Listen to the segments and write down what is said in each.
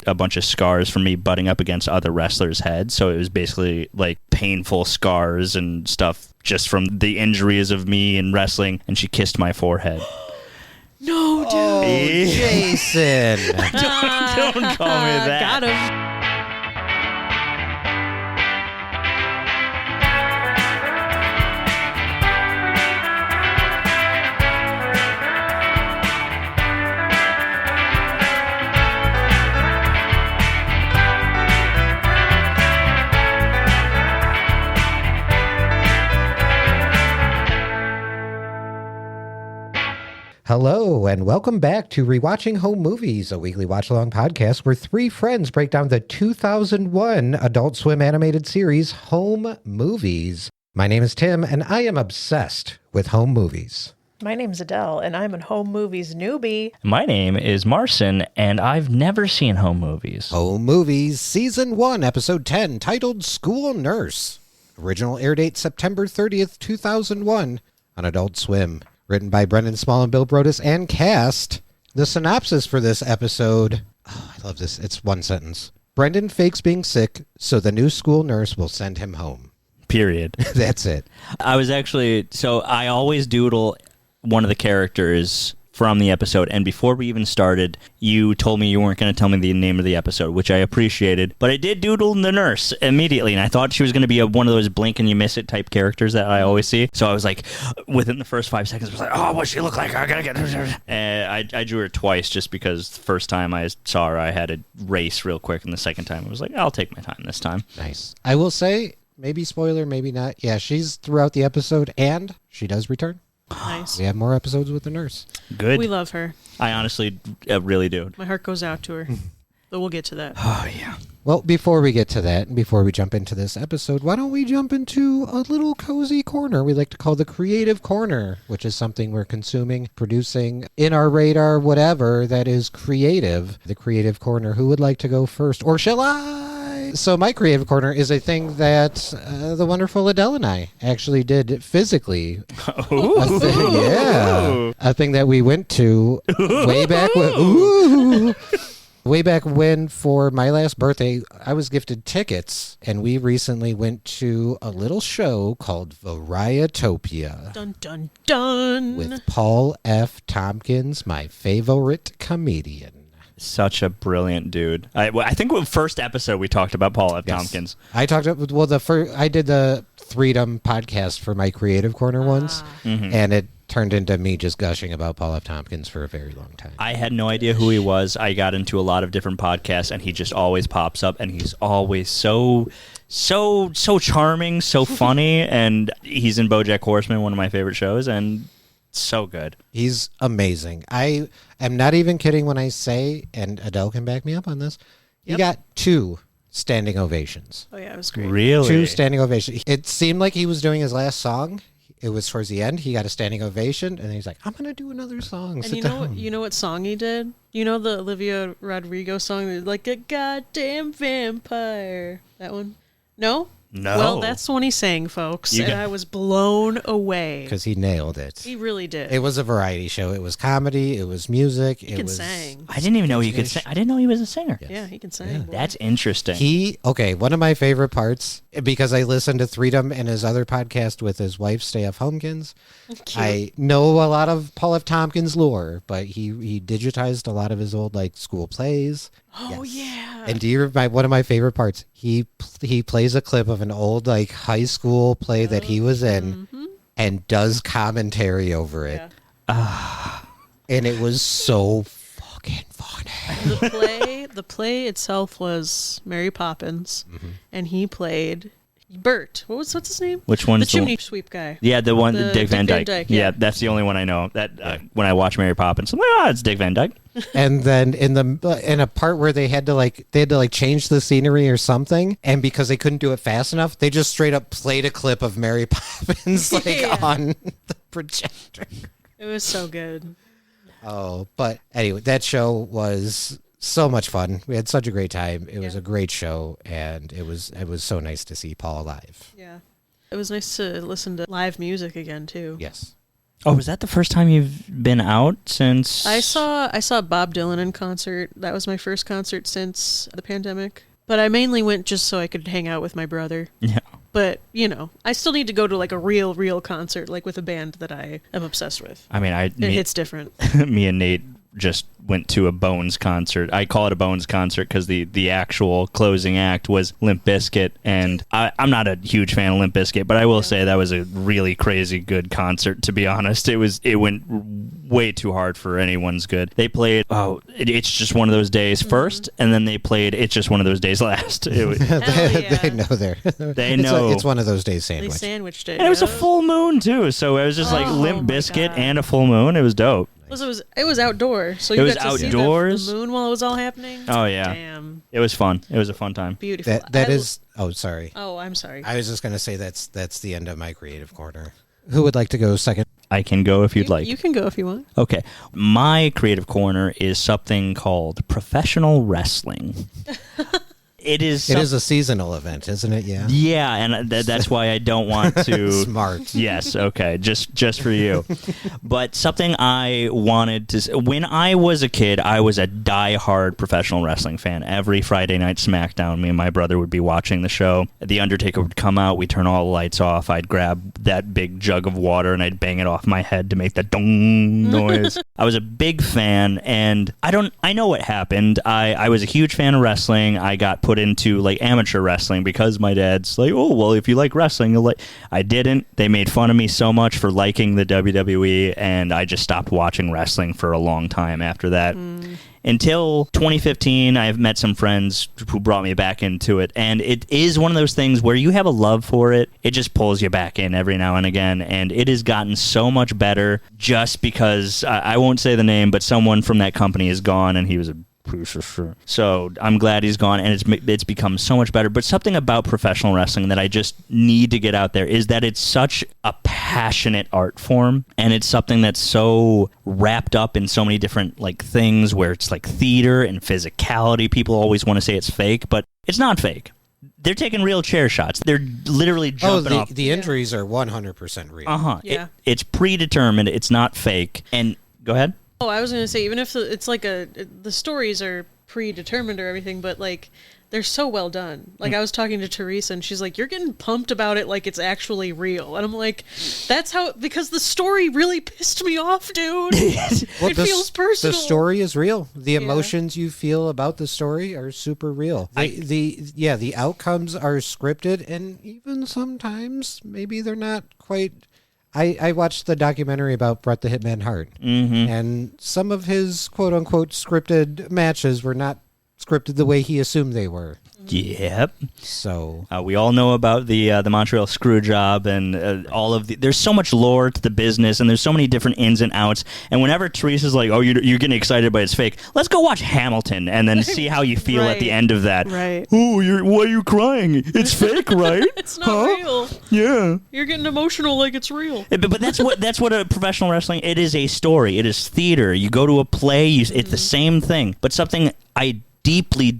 a bunch of scars from me butting up against other wrestlers' heads. So it was basically like painful scars and stuff just from the injuries of me in wrestling. And she kissed my forehead. No, dude. Oh, Jason. Don't call me that. Got him. Hello, and welcome back to Rewatching Home Movies, a weekly watch-along podcast where three friends break down the 2001 Adult Swim animated series, Home Movies. My name is Tim, and I am obsessed with home movies. My name's Adele, and I'm a home movies newbie. My name is Marcin, and I've never seen home movies. Home Movies, Season 1, Episode 10, titled School Nurse. Original air date September 30th, 2001, on Adult Swim. Written by Brendan Small and Bill Brodus and cast. The synopsis for this episode, I love this, it's one sentence. Brendan fakes being sick, so the new school nurse will send him home. Period. That's it. I was actually, so I always doodle one of the characters from the episode, and before we even started, you told me you weren't going to tell me the name of the episode, which I appreciated, but I did doodle the nurse immediately, and I thought she was going to be one of those blink and you miss it type characters that I always see, so I was like, within the first 5 seconds, I was like, oh, what's she look like? I gotta get her. And I drew her twice, just because the first time I saw her, I had to race real quick, and the second time, I was like, I'll take my time this time. Nice. I will say, maybe spoiler, maybe not. Yeah, she's throughout the episode, and she does return. Nice. We have more episodes with the nurse. Good. We love her. I honestly really do. My heart goes out to her. But we'll get to that. Oh, yeah. Well, before we get to that, and before we jump into this episode, why don't we jump into a little cozy corner we like to call the Creative Corner, which is something we're consuming, producing, in our radar, whatever that is creative. The Creative Corner. Who would like to go first? Or shall I? So my Creative Corner is a thing that the wonderful Adele and I actually did physically. A thing that we went to way back when. Way back when, for my last birthday, I was gifted tickets, and we recently went to a little show called Varietopia. Dun, dun, dun. With Paul F. Tompkins, my favorite comedian. Such a brilliant dude. I think the first episode we talked about Paul F. Tompkins. I talked about, I did the Freedom podcast for my Creative Corner once, and it turned into me just gushing about Paul F. Tompkins for a very long time. I had no idea who he was. I got into a lot of different podcasts, and he just always pops up, and he's always so charming, so funny, and he's in BoJack Horseman, one of my favorite shows, and so good. He's amazing. I am not even kidding when I say, and Adele can back me up on this, he got 2 standing ovations. Oh, yeah, it was great. Really? 2 standing ovations. It seemed like he was doing his last song. It was towards the end. He got a standing ovation, and then he's like, I'm going to do another song. And you know what song he did? You know the Olivia Rodrigo song, like a goddamn vampire? That one? No? No. Well, that's the one he sang, folks, and I was blown away. Because he nailed it. He really did. It was a variety show. It was comedy. It was music. He can sing. I didn't even know he could sing. I didn't know he was a singer. Yes. Yeah, he can sing. Yeah. boy. That's interesting. One of my favorite parts, because I listened to Freedom and his other podcast with his wife, Stay F. Homekins. I know a lot of Paul F. Tompkins lore, but he digitized a lot of his old school plays. Oh, yeah. And do you remember one of my favorite parts? He plays a clip of an old high school play that he was in and does commentary over it. Yeah. And it was so fucking funny. The play itself was Mary Poppins, and he played Bert. What's his name? Which one's the chimney sweep guy? Yeah, the one, Dick Van Dyke. Yeah, that's the only one I know. That when I watch Mary Poppins, I'm like, it's Dick Van Dyke. And then in a part where they had to change the scenery or something, and because they couldn't do it fast enough, they just straight up played a clip of Mary Poppins on the projector. It was so good. Oh, but anyway, that show was so much fun. We had such a great time. It was a great show, and it was so nice to see Paul alive. Yeah. It was nice to listen to live music again, too. Yes. Oh, was that the first time you've been out since? I saw Bob Dylan in concert. That was my first concert since the pandemic. But I mainly went just so I could hang out with my brother. Yeah. But, I still need to go to like a real concert, like with a band that I am obsessed with. I mean, It hits different. me and Nate just went to a Bones concert. I call it a Bones concert because the actual closing act was Limp Bizkit, and I'm not a huge fan of Limp Bizkit, but I will say that was a really crazy good concert. To be honest, it went way too hard for anyone's good. They played It's Just One of Those Days first, and then they played It's Just One of Those Days last. They know They know it's one of those days sandwich. They sandwiched it. And it was a full moon too, so it was just like Limp Bizkit and a full moon. It was dope. It was outdoors, so you got to see the moon while it was all happening. Oh yeah, damn, it was fun. It was a fun time. Beautiful. That is. Oh, sorry. Oh, I'm sorry. I was just gonna say that's the end of my creative corner. Who would like to go second? I can go if you'd like. You can go if you want. Okay, my creative corner is something called professional wrestling. It is a seasonal event, isn't it? Yeah. Yeah, and that's why I don't want to. Smart. Yes. Okay. Just for you. But something I wanted to. When I was a kid, I was a diehard professional wrestling fan. Every Friday night SmackDown, me and my brother would be watching the show. The Undertaker would come out. We'd turn all the lights off. I'd grab that big jug of water and I'd bang it off my head to make that dong noise. I was a big fan, and I know what happened. I was a huge fan of wrestling. I got put into like amateur wrestling because my dad's like, oh well, if you like wrestling, you'll like. I didn't. They made fun of me so much for liking the WWE, and I just stopped watching wrestling for a long time after that. Until 2015, I've met some friends who brought me back into it, and it is one of those things where you have a love for it. It just pulls you back in every now and again, and it has gotten so much better just because, I won't say the name, but someone from that company is gone, and he was a so I'm glad he's gone, and it's become so much better. But something about professional wrestling that I just need to get out there is that it's such a passionate art form, and it's something that's so wrapped up in so many different like things where it's like theater and physicality. People always want to say it's fake, but it's not fake. They're taking real chair shots. They're literally jumping off. The injuries are 100% real. Yeah. It's predetermined. It's not fake. And go ahead. Oh, I was going to say, even if it's like the stories are predetermined or everything, but like they're so well done. Like I was talking to Teresa and she's like, you're getting pumped about it like it's actually real. And I'm like, that's how, because the story really pissed me off, dude. It feels personal. The story is real. The emotions you feel about the story are super real. The outcomes are scripted, and even sometimes maybe they're not quite. I watched the documentary about Bret the Hitman Hart, and some of his quote-unquote scripted matches were not scripted the way he assumed they were. Yep. So we all know about the Montreal screw job and all of the. There's so much lore to the business, and there's so many different ins and outs. And whenever Teresa's like, "Oh, you're getting excited, but it's fake," let's go watch Hamilton and then see how you feel at the end of that. Right. Oh, why are you crying? It's fake, right? It's not real. Yeah. You're getting emotional like it's real. But that's what a professional wrestling. It is a story. It is theater. You go to a play. It's the same thing. But something I deeply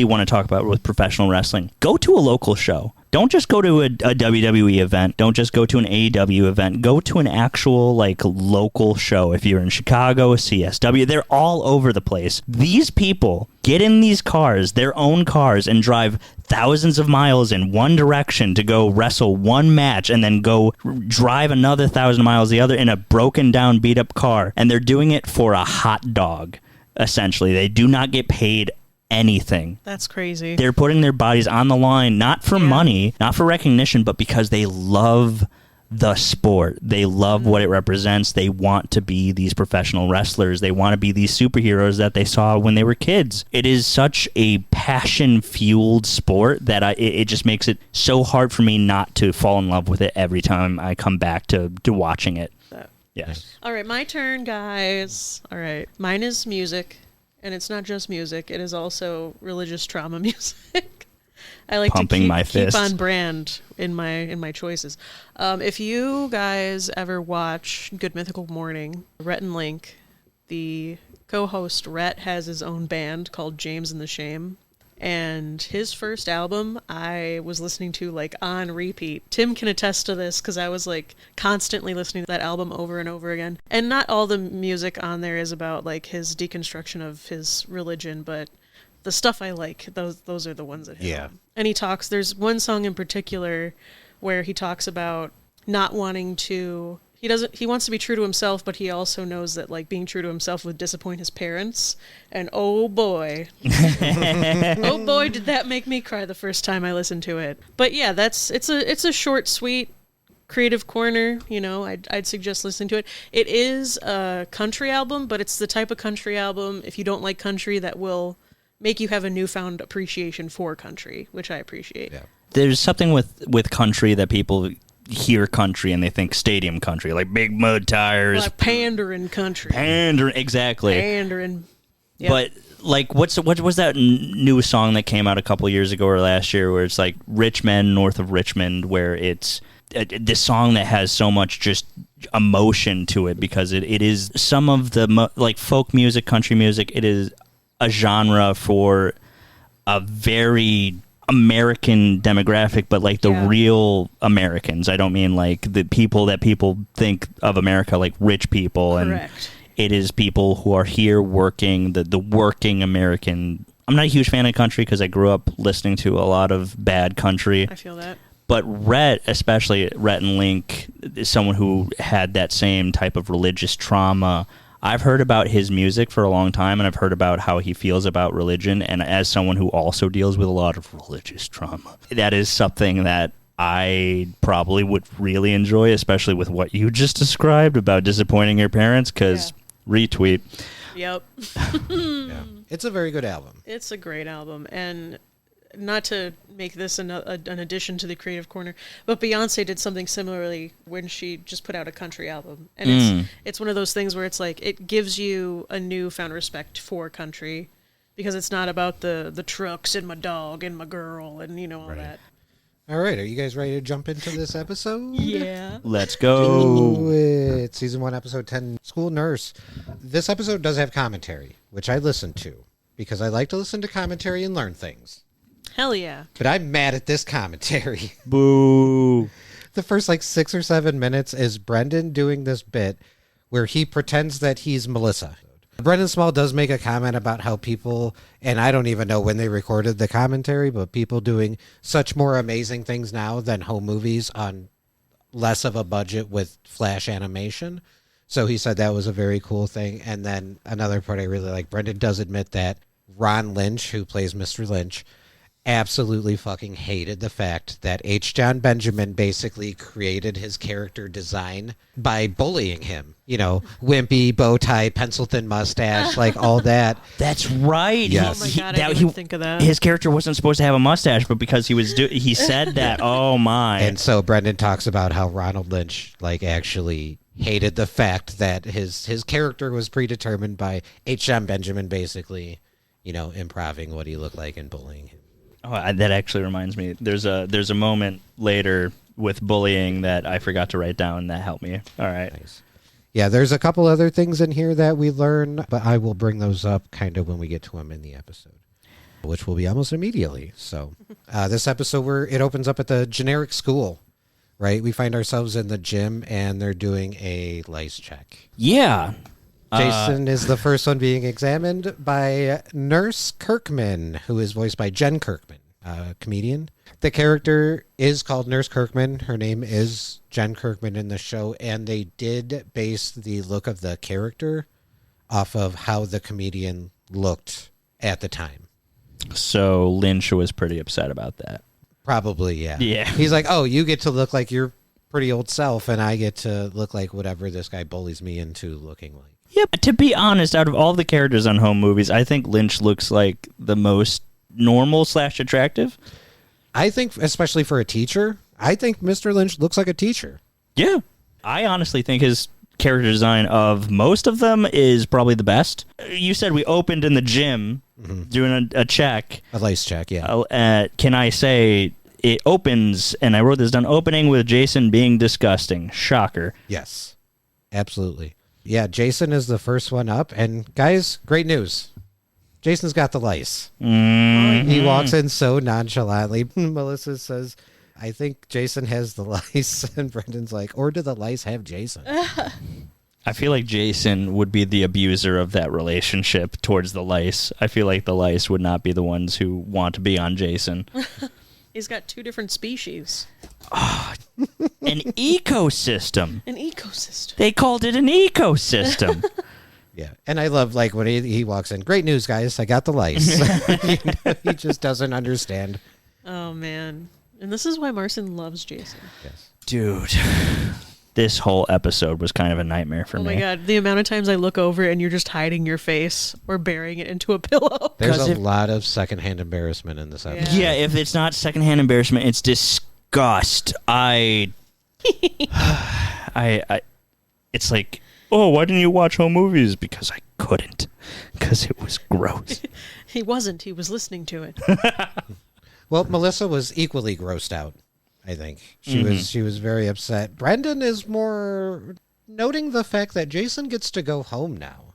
want to talk about with professional wrestling. Go to a local show. Don't just go to a WWE event. Don't just go to an AEW event. Go to an actual like local show. If you're in Chicago, CSW, they're all over the place. These people get in these cars, their own cars, and drive thousands of miles in one direction to go wrestle one match and then go drive another 1,000 miles the other in a broken down, beat up car. And they're doing it for a hot dog, essentially. They do not get paid anything. That's crazy. They're putting their bodies on the line, not for money, not for recognition, but because they love the sport. They love what it represents. They want to be these professional wrestlers. They want to be these superheroes that they saw when they were kids. It is such a passion-fueled sport that it just makes it so hard for me not to fall in love with it every time I come back to watching it. Yes. All right, my turn, guys. All right, mine is music. And it's not just music; it is also religious trauma music. I like Pumping to keep fists. on brand in my choices. If you guys ever watch Good Mythical Morning, Rhett and Link, the co-host Rhett has his own band called James and the Shame, And his first album I was listening to like on repeat. Tim can attest to this because I was like constantly listening to that album over and over again. And not all the music on there is about like his deconstruction of his religion, but the stuff I like, those are the ones that hit home. And he talks, there's one song in particular where he talks about not wanting to, he wants to be true to himself, but he also knows that like being true to himself would disappoint his parents. And oh boy, oh boy, did that make me cry the first time I listened to it. But yeah, it's a short, sweet, creative corner. You know, I'd suggest listening to it. It is a country album, but it's the type of country album, if you don't like country, that will make you have a newfound appreciation for country, which I appreciate. Yeah. There's something with country that people hear country and they think stadium country, like big mud tires, Like pandering country. Exactly. Pandering. Yep. But like, what was that new song that came out a couple years ago or last year, where it's like rich men north of Richmond, where it's this song that has so much just emotion to it because it is some of the like folk music, country music. It is a genre for a very American demographic, but like the real Americans. I don't mean like the people that people think of America, like rich people. Correct. And it is people who are here working, the working American. I'm not a huge fan of country because I grew up listening to a lot of bad country. I feel that. But Rhett, especially Rhett and Link, is someone who had that same type of religious trauma. I've heard about his music for a long time, and I've heard about how he feels about religion, and as someone who also deals with a lot of religious trauma, that is something that I probably would really enjoy, especially with what you just described about disappointing your parents, because retweet. Yep. Yeah. It's a very good album. It's a great album, and not to make this an addition to the Creative Corner, but Beyonce did something similarly when she just put out a country album. And it's one of those things where it's like, it gives you a newfound respect for country because it's not about the trucks and my dog and my girl and, you know, all that. All right, are you guys ready to jump into this episode? Yeah. Let's go. Do it. Season 1, Episode 10, School Nurse. This episode does have commentary, which I listened to because I like to listen to commentary and learn things. Hell yeah. But I'm mad at this commentary. Boo. The first like 6 or 7 minutes is Brendan doing this bit where he pretends that he's Melissa. Brendan Small does make a comment about how people, and I don't even know when they recorded the commentary, but people doing such more amazing things now than home movies on less of a budget with flash animation. So he said that was a very cool thing. And then another part I really like, Brendan does admit that Ron Lynch, who plays Mr. Lynch, absolutely fucking hated the fact that H. John Benjamin basically created his character design by bullying him. You know, wimpy, bow tie, pencil thin mustache, like all that. That's right. Yes. Oh my God, I didn't think of that. His character wasn't supposed to have a mustache, but because he said that, oh my. And so Brendan talks about how Ronald Lynch, like, actually hated the fact that his character was predetermined by H. John Benjamin basically, you know, improving what he looked like and bullying him. Oh, that actually reminds me. There's a moment later with bullying that I forgot to write down that helped me. All right. Nice. Yeah, there's a couple other things in here that we learn, but I will bring those up kind of when we get to them in the episode, which will be almost immediately. So this episode, it opens up at the generic school, right? We find ourselves in the gym, and they're doing a lice check. Yeah. Jason is the first one being examined by Nurse Kirkman, who is voiced by Jen Kirkman, a comedian. The character is called Nurse Kirkman. Her name is Jen Kirkman in the show, and they did base the look of the character off of how the comedian looked at the time. So Lynch was pretty upset about that. Probably, yeah. Yeah. He's like, oh, you get to look like your pretty old self, and I get to look like whatever this guy bullies me into looking like. Yep. To be honest, out of all the characters on home movies, I think Lynch looks like the most normal / attractive. I think, especially for a teacher, I think Mr. Lynch looks like a teacher. Yeah. I honestly think his character design of most of them is probably the best. You said we opened in the gym doing a check. A lice check, yeah. Can I say it opens, and I wrote this down, opening with Jason being disgusting. Shocker. Yes, absolutely. Yeah, Jason is the first one up. And guys, great news. Jason's got the lice. Mm-hmm. He walks in so nonchalantly. Melissa says, I think Jason has the lice. And Brendan's like, or do the lice have Jason? I feel like Jason would be the abuser of that relationship towards the lice. I feel like the lice would not be the ones who want to be on Jason. He's got 2 different species. An ecosystem. An ecosystem. They called it an ecosystem. Yeah, and I love like when he walks in. Great news, guys! I got the lice. He just doesn't understand. Oh man, and this is why Marcin loves Jason. Yes, Dude, this whole episode was kind of a nightmare for me. Oh my god, the amount of times I look over and you're just hiding your face or burying it into a pillow. there's a lot of secondhand embarrassment in this episode. Yeah, if it's not secondhand embarrassment, it's disgust. It's like, oh, why didn't you watch home movies? Because I couldn't. Because it was gross. He wasn't. He was listening to it. Well, Melissa was equally grossed out. I think she was very upset. Brendan is more noting the fact that Jason gets to go home now.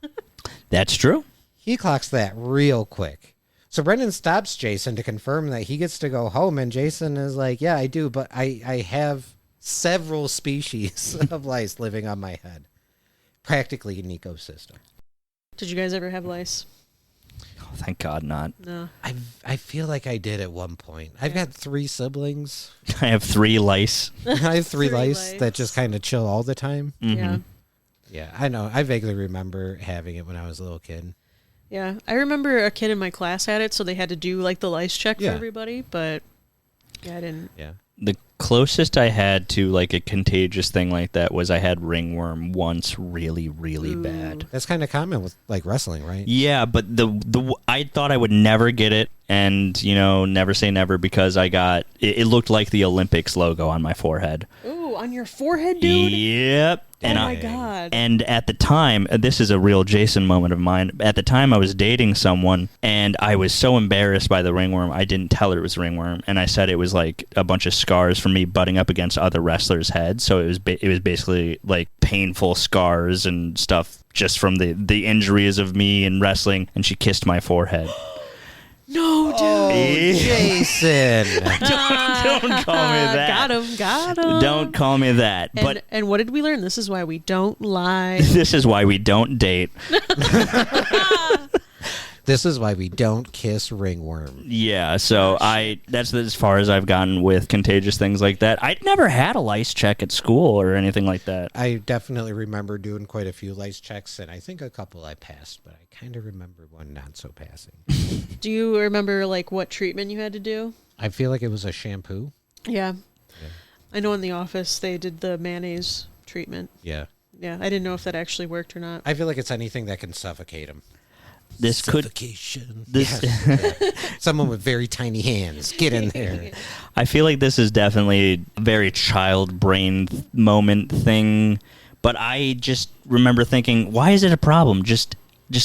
That's true. He clocks that real quick. So Brendan stops Jason to confirm that he gets to go home, and Jason is like, yeah, I do, but I have several species of lice living on my head. Practically an ecosystem. Did you guys ever have lice? Oh, thank God not. No. I feel like I did at one point. I've got 3 siblings. I have 3 lice. I have 3 Three lice lice. that just kind of chill all the time. Yeah. Yeah, I know. I vaguely remember having it when I was a little kid. Yeah. I remember a kid in my class had it, so they had to do like the lice check Yeah. for everybody, but yeah, I didn't. Yeah. The closest I had to like a contagious thing like that was I had ringworm once really, really Ooh. bad. That's kind of common with like wrestling, right? Yeah, but the I thought I would never get it, and never say never, because I got it looked like the Olympics logo on my forehead. Ooh, on your forehead, dude? Yep. Oh And my god. And at the time, this is a real Jason moment of mine. At the time, I was dating someone, and I was so embarrassed by the ringworm, I didn't tell her it was ringworm, and I said it was like a bunch of scars from me butting up against other wrestlers' heads. So it was basically like painful scars and stuff just from the injuries of me in wrestling. And she kissed my forehead. No, dude. Oh, Jason. Don't call me that. Got him. Don't call me that. And what did we learn? This is why we don't lie. This is why we don't date. This is why we don't kiss ringworm. Yeah, so that's as far as I've gotten with contagious things like that. I'd never had a lice check at school or anything like that. I definitely remember doing quite a few lice checks, and I think a couple I passed, but I kind of remember one not so passing. Do you remember like what treatment you had to do? I feel like it was a shampoo. Yeah. I know in the office they did the mayonnaise treatment. Yeah. Yeah, I didn't know if that actually worked or not. I feel like it's anything that can suffocate him. This Suffocation. This Someone with very tiny hands. Get in there. I feel like this is definitely a very child brain moment thing, but I just remember thinking, why is it a problem? Just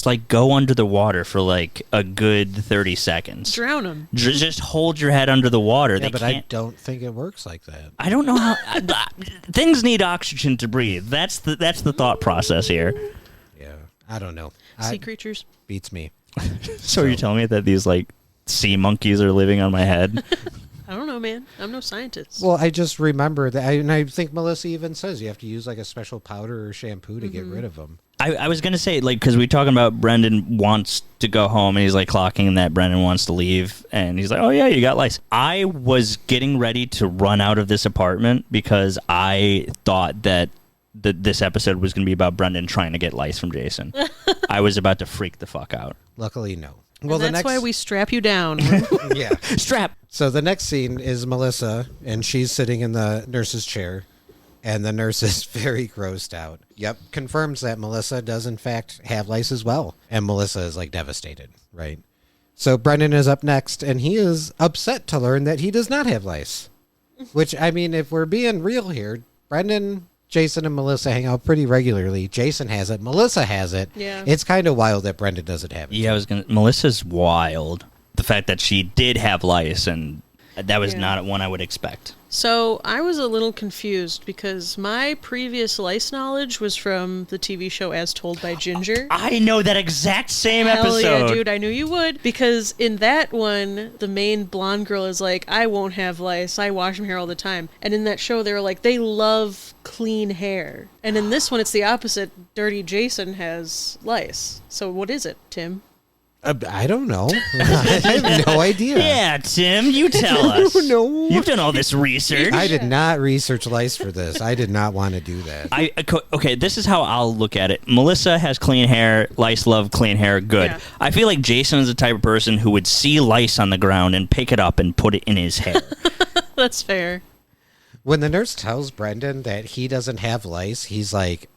like go under the water for like a good 30 seconds. Drown them. Just hold your head under the water. Yeah, They but can't. I don't think it works like that. I don't know how things need oxygen to breathe. That's the thought process here. Yeah. I don't know. Sea creatures. Beats me. So you're telling me that these like sea monkeys are living on my head? I don't know, man. I'm no scientist. Well, I just remember that, and I think Melissa even says you have to use like a special powder or shampoo to get rid of them. I was gonna say, like, because we're talking about Brendan wants to go home and he's like clocking that Brendan wants to leave, and he's like, oh yeah, you got lice. I was getting ready to run out of this apartment because I thought that this episode was going to be about Brendan trying to get lice from Jason. I was about to freak the fuck out. Luckily, no. Well, that's why we strap you down. Yeah. Strap. So the next scene is Melissa, and she's sitting in the nurse's chair, and the nurse is very grossed out. Yep, confirms that Melissa does in fact have lice as well, and Melissa is like devastated, right? So Brendan is up next, and he is upset to learn that he does not have lice. Which, I mean, if we're being real here, Brendan, Jason, and Melissa hang out pretty regularly. Jason has it. Melissa has it. Yeah. It's kind of wild that Brendan doesn't have it. Yeah, Melissa's wild. The fact that she did have lice, and That was Yeah. not one I would expect. So I was a little confused because my previous lice knowledge was from the TV show As Told by Ginger. I know that exact same Hell episode. yeah, dude, I knew you would. Because in that one, the main blonde girl is like, I won't have lice. I wash my hair all the time. And in that show, they were like, they love clean hair. And in this one, it's the opposite. Dirty Jason has lice. So what is it, Tim? I don't know. I have no idea. Yeah, Tim, you tell us. know. You've done all this research. I did not research lice for this. I did not want to do that. Okay, this is how I'll look at it. Melissa has clean hair. Lice love clean hair. Good. Yeah. I feel like Jason is the type of person who would see lice on the ground and pick it up and put it in his hair. That's fair. When the nurse tells Brendan that he doesn't have lice, he's like,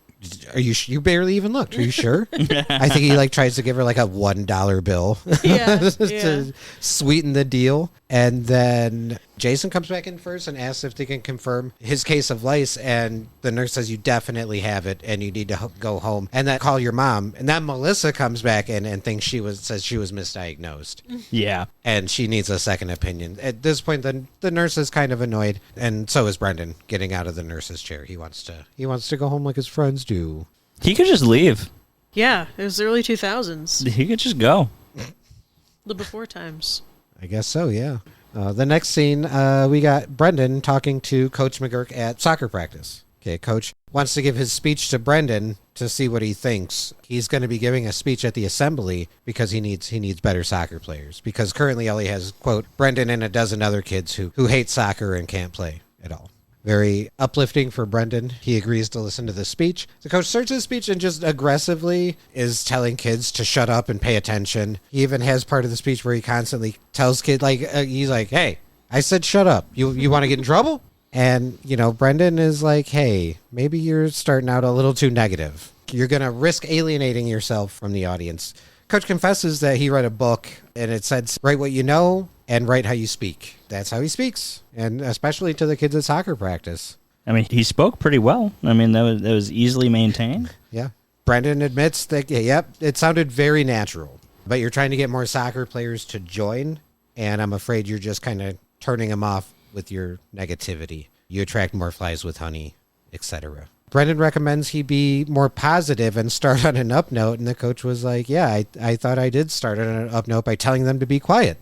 "Are you? You barely even looked. Are you sure?" I think he tries to give her like a $1 bill Yeah, to sweeten the deal. And then Jason comes back in first and asks if they can confirm his case of lice. And the nurse says, you definitely have it and you need to go home and then call your mom. And then Melissa comes back in and thinks says she was misdiagnosed. Yeah. And she needs a second opinion. At this point, the nurse is kind of annoyed, and so is Brendan getting out of the nurse's chair. He wants to go home like his friends do. He could just leave. Yeah, it was the early 2000s. He could just go. The before times. I guess so, yeah. The next scene, we got Brendan talking to Coach McGurk at soccer practice. Okay, Coach wants to give his speech to Brendan to see what he thinks. He's going to be giving a speech at the assembly because he needs better soccer players. Because currently all he has, quote, Brendan and a dozen other kids who hate soccer and can't play at all. Very uplifting for Brendan. He agrees to listen to the speech. The coach starts his speech and just aggressively is telling kids to shut up and pay attention. He even has part of the speech where he constantly tells kids, he's like, hey, I said shut up. You want to get in trouble? And, Brendan is like, hey, maybe you're starting out a little too negative. You're going to risk alienating yourself from the audience. Coach confesses that he read a book and it said, write what you know and write how you speak. That's how he speaks, and especially to the kids at soccer practice. I mean, he spoke pretty well. I mean, that was easily maintained. Yeah. Brendan admits that, yep, it sounded very natural, but you're trying to get more soccer players to join, and I'm afraid you're just kind of turning them off with your negativity. You attract more flies with honey, etc. Brendan recommends he be more positive and start on an up note, and the coach was like, yeah, I thought I did start on an up note by telling them to be quiet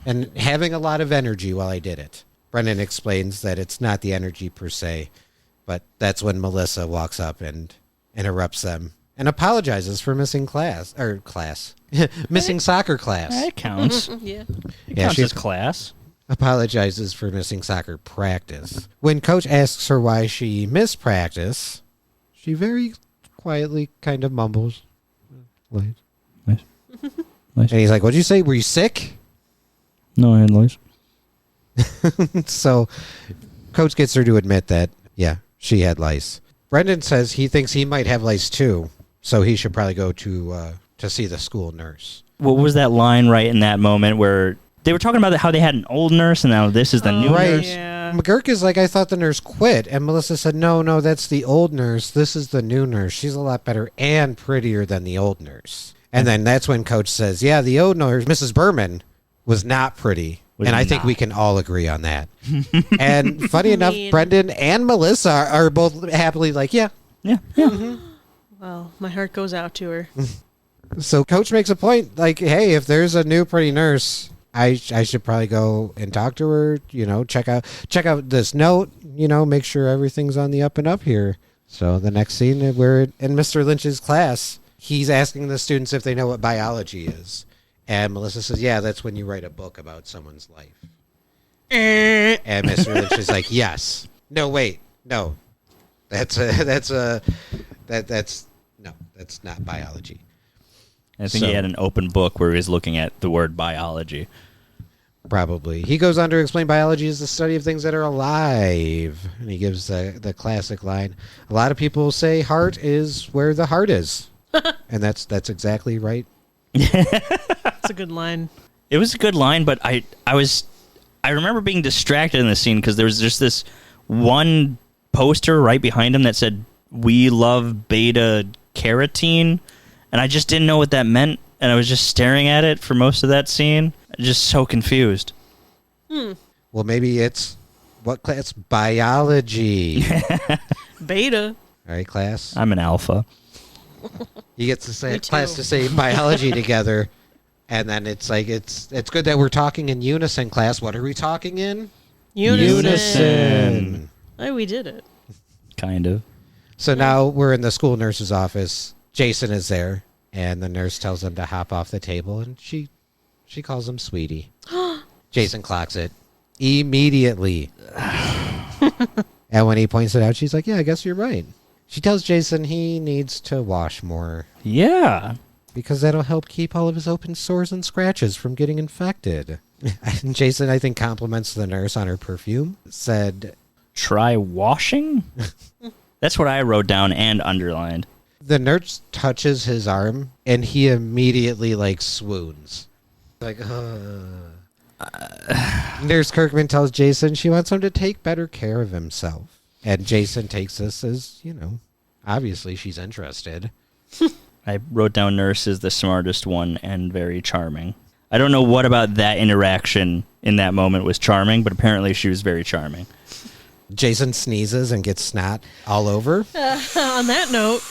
and having a lot of energy while I did it. Brendan explains that it's not the energy per se, but that's when Melissa walks up and interrupts them and apologizes for missing missing soccer class. That counts. Yeah. It counts as class. Apologizes for missing soccer practice. When Coach asks her why she missed practice, she very quietly kind of mumbles. Nice. And he's like, what'd you say? Were you sick? No, I had lice. So Coach gets her to admit that, yeah, she had lice. Brendan says he thinks he might have lice too, so he should probably go to see the school nurse. What was that line right in that moment where they were talking about how they had an old nurse and now this is the new Right. nurse? Yeah. McGurk is like, I thought the nurse quit. And Melissa said, no, that's the old nurse. This is the new nurse. She's a lot better and prettier than the old nurse. And then that's when Coach says, yeah, the old nurse, Mrs. Berman, was not pretty. Was and I think not. we can all agree on that. And funny enough, Mean. Brendan and Melissa are both happily like, yeah. Yeah. Well, my heart goes out to her. So Coach makes a point like, hey, if there's a new pretty nurse, I should probably go and talk to her, check out this note, make sure everything's on the up and up here. So the next scene, we're in Mr. Lynch's class. He's asking the students if they know what biology is. And Melissa says, yeah, that's when you write a book about someone's life. And Mr. Lynch is like, yes. No, wait. No. That's not biology. I think he had an open book where he was looking at the word biology. Probably. He goes on to explain biology is the study of things that are alive. And he gives the classic line. A lot of people say heart is where the heart is. And that's exactly right. That's a good line. It was a good line, but I remember being distracted in the scene because there was just this one poster right behind him that said, "We love beta carotene," and I just didn't know what that meant, and I was just staring at it for most of that scene. Just so confused. When Well, maybe it's what class? Biology. Beta. All right, class. I'm an alpha. You get to say Me too. class to say biology together, and then it's like it's good that we're talking in unison. Class, what are we talking in? Unison. Oh, we did it. Kind of. So now we're in the school nurse's office. Jason is there, and the nurse tells him to hop off the table, and she calls him sweetie. Jason clocks it immediately. And when he points it out, she's like, yeah, I guess you're right. She tells Jason he needs to wash more Yeah. because that'll help keep all of his open sores and scratches from getting infected. And Jason, I think, compliments the nurse on her perfume, said, Try washing? That's what I wrote down and underlined. the nurse touches his arm, and he immediately, like, swoons. Like, Nurse Kirkman tells Jason she wants him to take better care of himself. And Jason takes this as, obviously she's interested. I wrote down nurse is the smartest one and very charming. I don't know what about that interaction in that moment was charming, but apparently she was very charming. Jason sneezes and gets snot all over. On that note,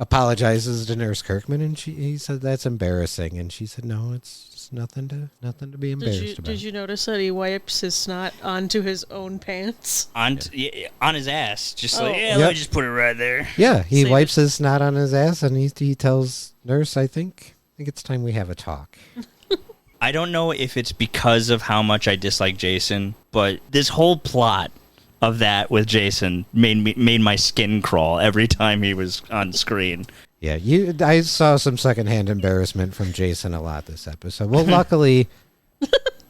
Apologizes to Nurse Kirkman, and he said that's embarrassing. And she said, no, it's just nothing to be embarrassed about. did you notice that he wipes his snot onto his own pants? On his ass. Just Oh. like, yeah, Yep. let me just put it right there. Yeah, he Save wipes his snot on his ass, and he tells Nurse, I think it's time we have a talk. I don't know if it's because of how much I dislike Jason, but this whole plot of that with Jason made my skin crawl every time he was on screen. Yeah, I saw some secondhand embarrassment from Jason a lot this episode. Well, luckily,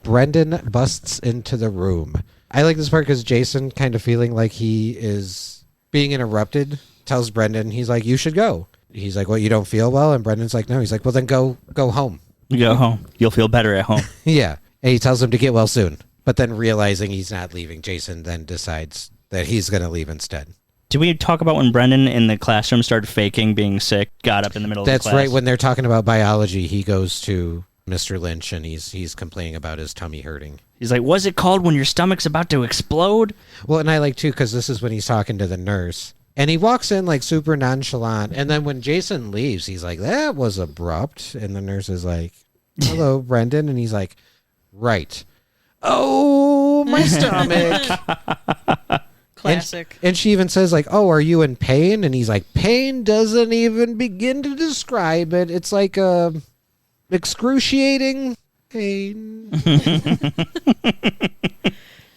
Brendan busts into the room. I like this part because Jason, kind of feeling like he is being interrupted, tells Brendan, he's like, you should go. He's like, well, you don't feel well? And Brendan's like, no. He's like, well, then go home. You go home. You'll feel better at home. Yeah. And he tells him to get well soon. But then realizing he's not leaving, Jason then decides that he's going to leave instead. Did we talk about when Brendan in the classroom started faking being sick, got up in the middle of the That's class? right. When they're talking about biology, he goes to Mr. Lynch and he's complaining about his tummy hurting. He's like, what's it called when your stomach's about to explode? Well, and I like, too, because this is when he's talking to the nurse. And he walks in, like, super nonchalant. And then when Jason leaves, he's like, that was abrupt. And the nurse is like, hello, Brendan. And he's like, right. Oh, my stomach. Classic. And she even says, like, oh, are you in pain? And he's like, pain doesn't even begin to describe it. It's like excruciating pain.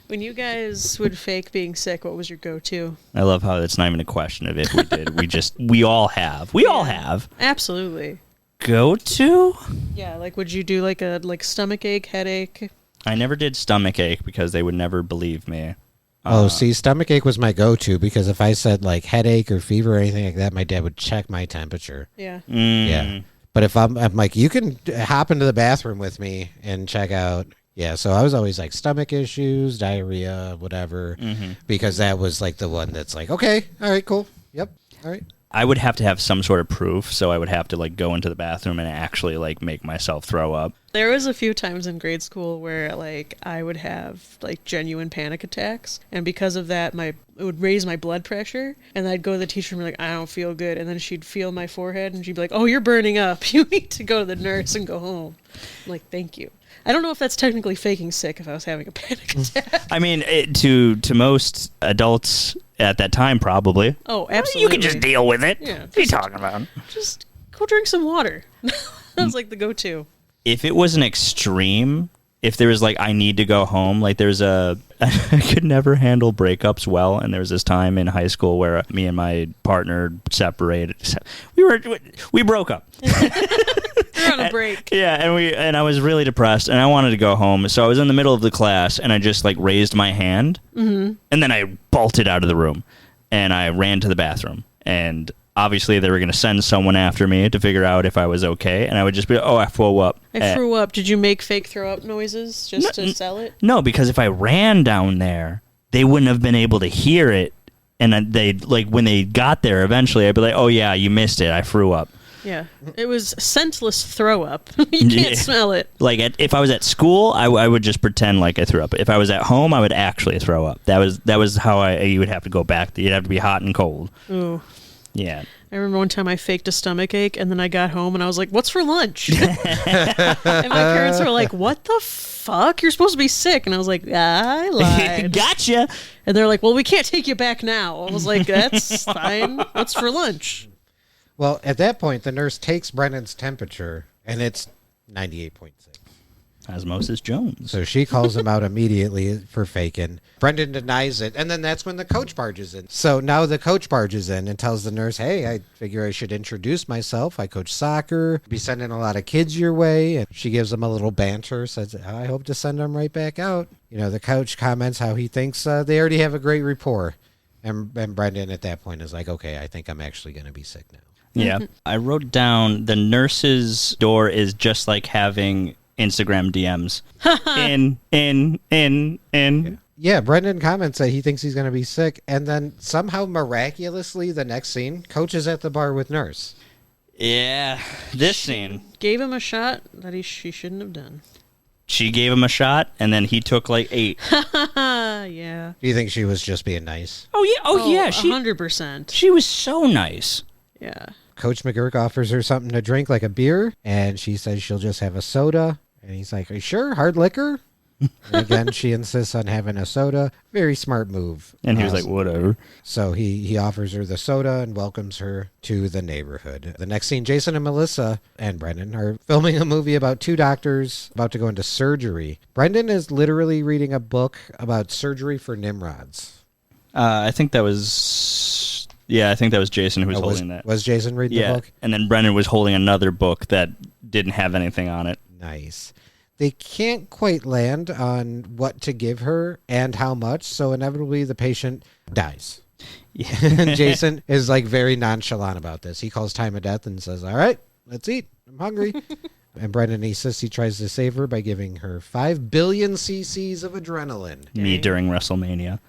When you guys would fake being sick, what was your go-to? I love how it's not even a question of if we did. We all have. We all have. Absolutely. Go to? Yeah, like would you do like a stomach ache, headache? I never did stomach ache because they would never believe me. See, stomach ache was my go-to because if I said, like, headache or fever or anything like that, my dad would check my temperature. Yeah. Yeah. But if I'm like, you can hop into the bathroom with me and check out. Yeah, so I was always like stomach issues, diarrhea, whatever, because that was like the one that's like, okay, all right, cool. Yep, all right. I would have to have some sort of proof, so I would have to like go into the bathroom and actually like make myself throw up. There was a few times in grade school where like I would have like genuine panic attacks, and because of that it would raise my blood pressure, and I'd go to the teacher and be like, I don't feel good, and then she'd feel my forehead and she'd be like, oh, you're burning up, you need to go to the nurse and go home. I'm like, thank you. I don't know if that's technically faking sick if I was having a panic attack. I mean, to most adults at that time, probably. Oh, absolutely. You can just deal with it. Yeah, What are you talking about? Just go drink some water. That was like the go-to. If it was an extreme, if there was like, I need to go home, like there's I could never handle breakups well. And there was this time in high school where me and my partner separated. We broke up. We're on a break. Yeah, and I was really depressed, and I wanted to go home. So I was in the middle of the class, and I just like raised my hand, and then I bolted out of the room, and I ran to the bathroom. And obviously, they were going to send someone after me to figure out if I was okay, and I would just be, I threw up. I threw up. Did you make fake throw up noises just to sell it? No, because if I ran down there, they wouldn't have been able to hear it, and they like when they got there eventually, I'd be like, oh yeah, you missed it, I threw up. Yeah. It was scentless throw up. You can't smell it. Like, if I was at school, I would just pretend like I threw up. If I was at home, I would actually throw up. That was how you would have to go back. You'd have to be hot and cold. Ooh. Yeah. I remember one time I faked a stomach ache, and then I got home, and I was like, what's for lunch? And my parents were like, what the fuck? You're supposed to be sick. And I was like, I lied. Gotcha. And they're like, well, we can't take you back now. I was like, that's fine. What's for lunch? Well, at that point, the nurse takes Brendan's temperature, and it's 98.6. Osmosis Jones. So she calls him out immediately for faking. Brendan denies it, and then that's when the coach barges in. So now the coach barges in and tells the nurse, hey, I figure I should introduce myself. I coach soccer, be sending a lot of kids your way. And she gives him a little banter, says, I hope to send them right back out. You know, the coach comments how he thinks they already have a great rapport. And Brendan at that point is like, okay, I think I'm actually going to be sick now. Yeah. I wrote down the nurse's door is just like having Instagram DMs. in. Yeah, Brendan comments that he thinks he's going to be sick, and then somehow miraculously the next scene, coach is at the bar with nurse. Yeah, this scene. Gave him a shot that she shouldn't have done. She gave him a shot, and then he took like 8. Yeah. Do you think she was just being nice? Oh yeah, she 100%. She was so nice. Yeah. Coach McGurk offers her something to drink, like a beer, and she says she'll just have a soda. And he's like, are you sure? Hard liquor? And again, she insists on having a soda. Very smart move. And he was like, whatever. So he offers her the soda and welcomes her to the neighborhood. The next scene, Jason and Melissa and Brendan are filming a movie about 2 doctors about to go into surgery. Brendan is literally reading a book about surgery for Nimrods. I think that was... Yeah, I think that was Jason who was holding that. Was Jason reading the book? And then Brendan was holding another book that didn't have anything on it. Nice. They can't quite land on what to give her and how much, so inevitably the patient dies. Yeah. And Jason is like very nonchalant about this. He calls time of death and says, all right, let's eat. I'm hungry. And Brendan insists he tries to save her by giving her 5 billion cc's of adrenaline. Me during WrestleMania.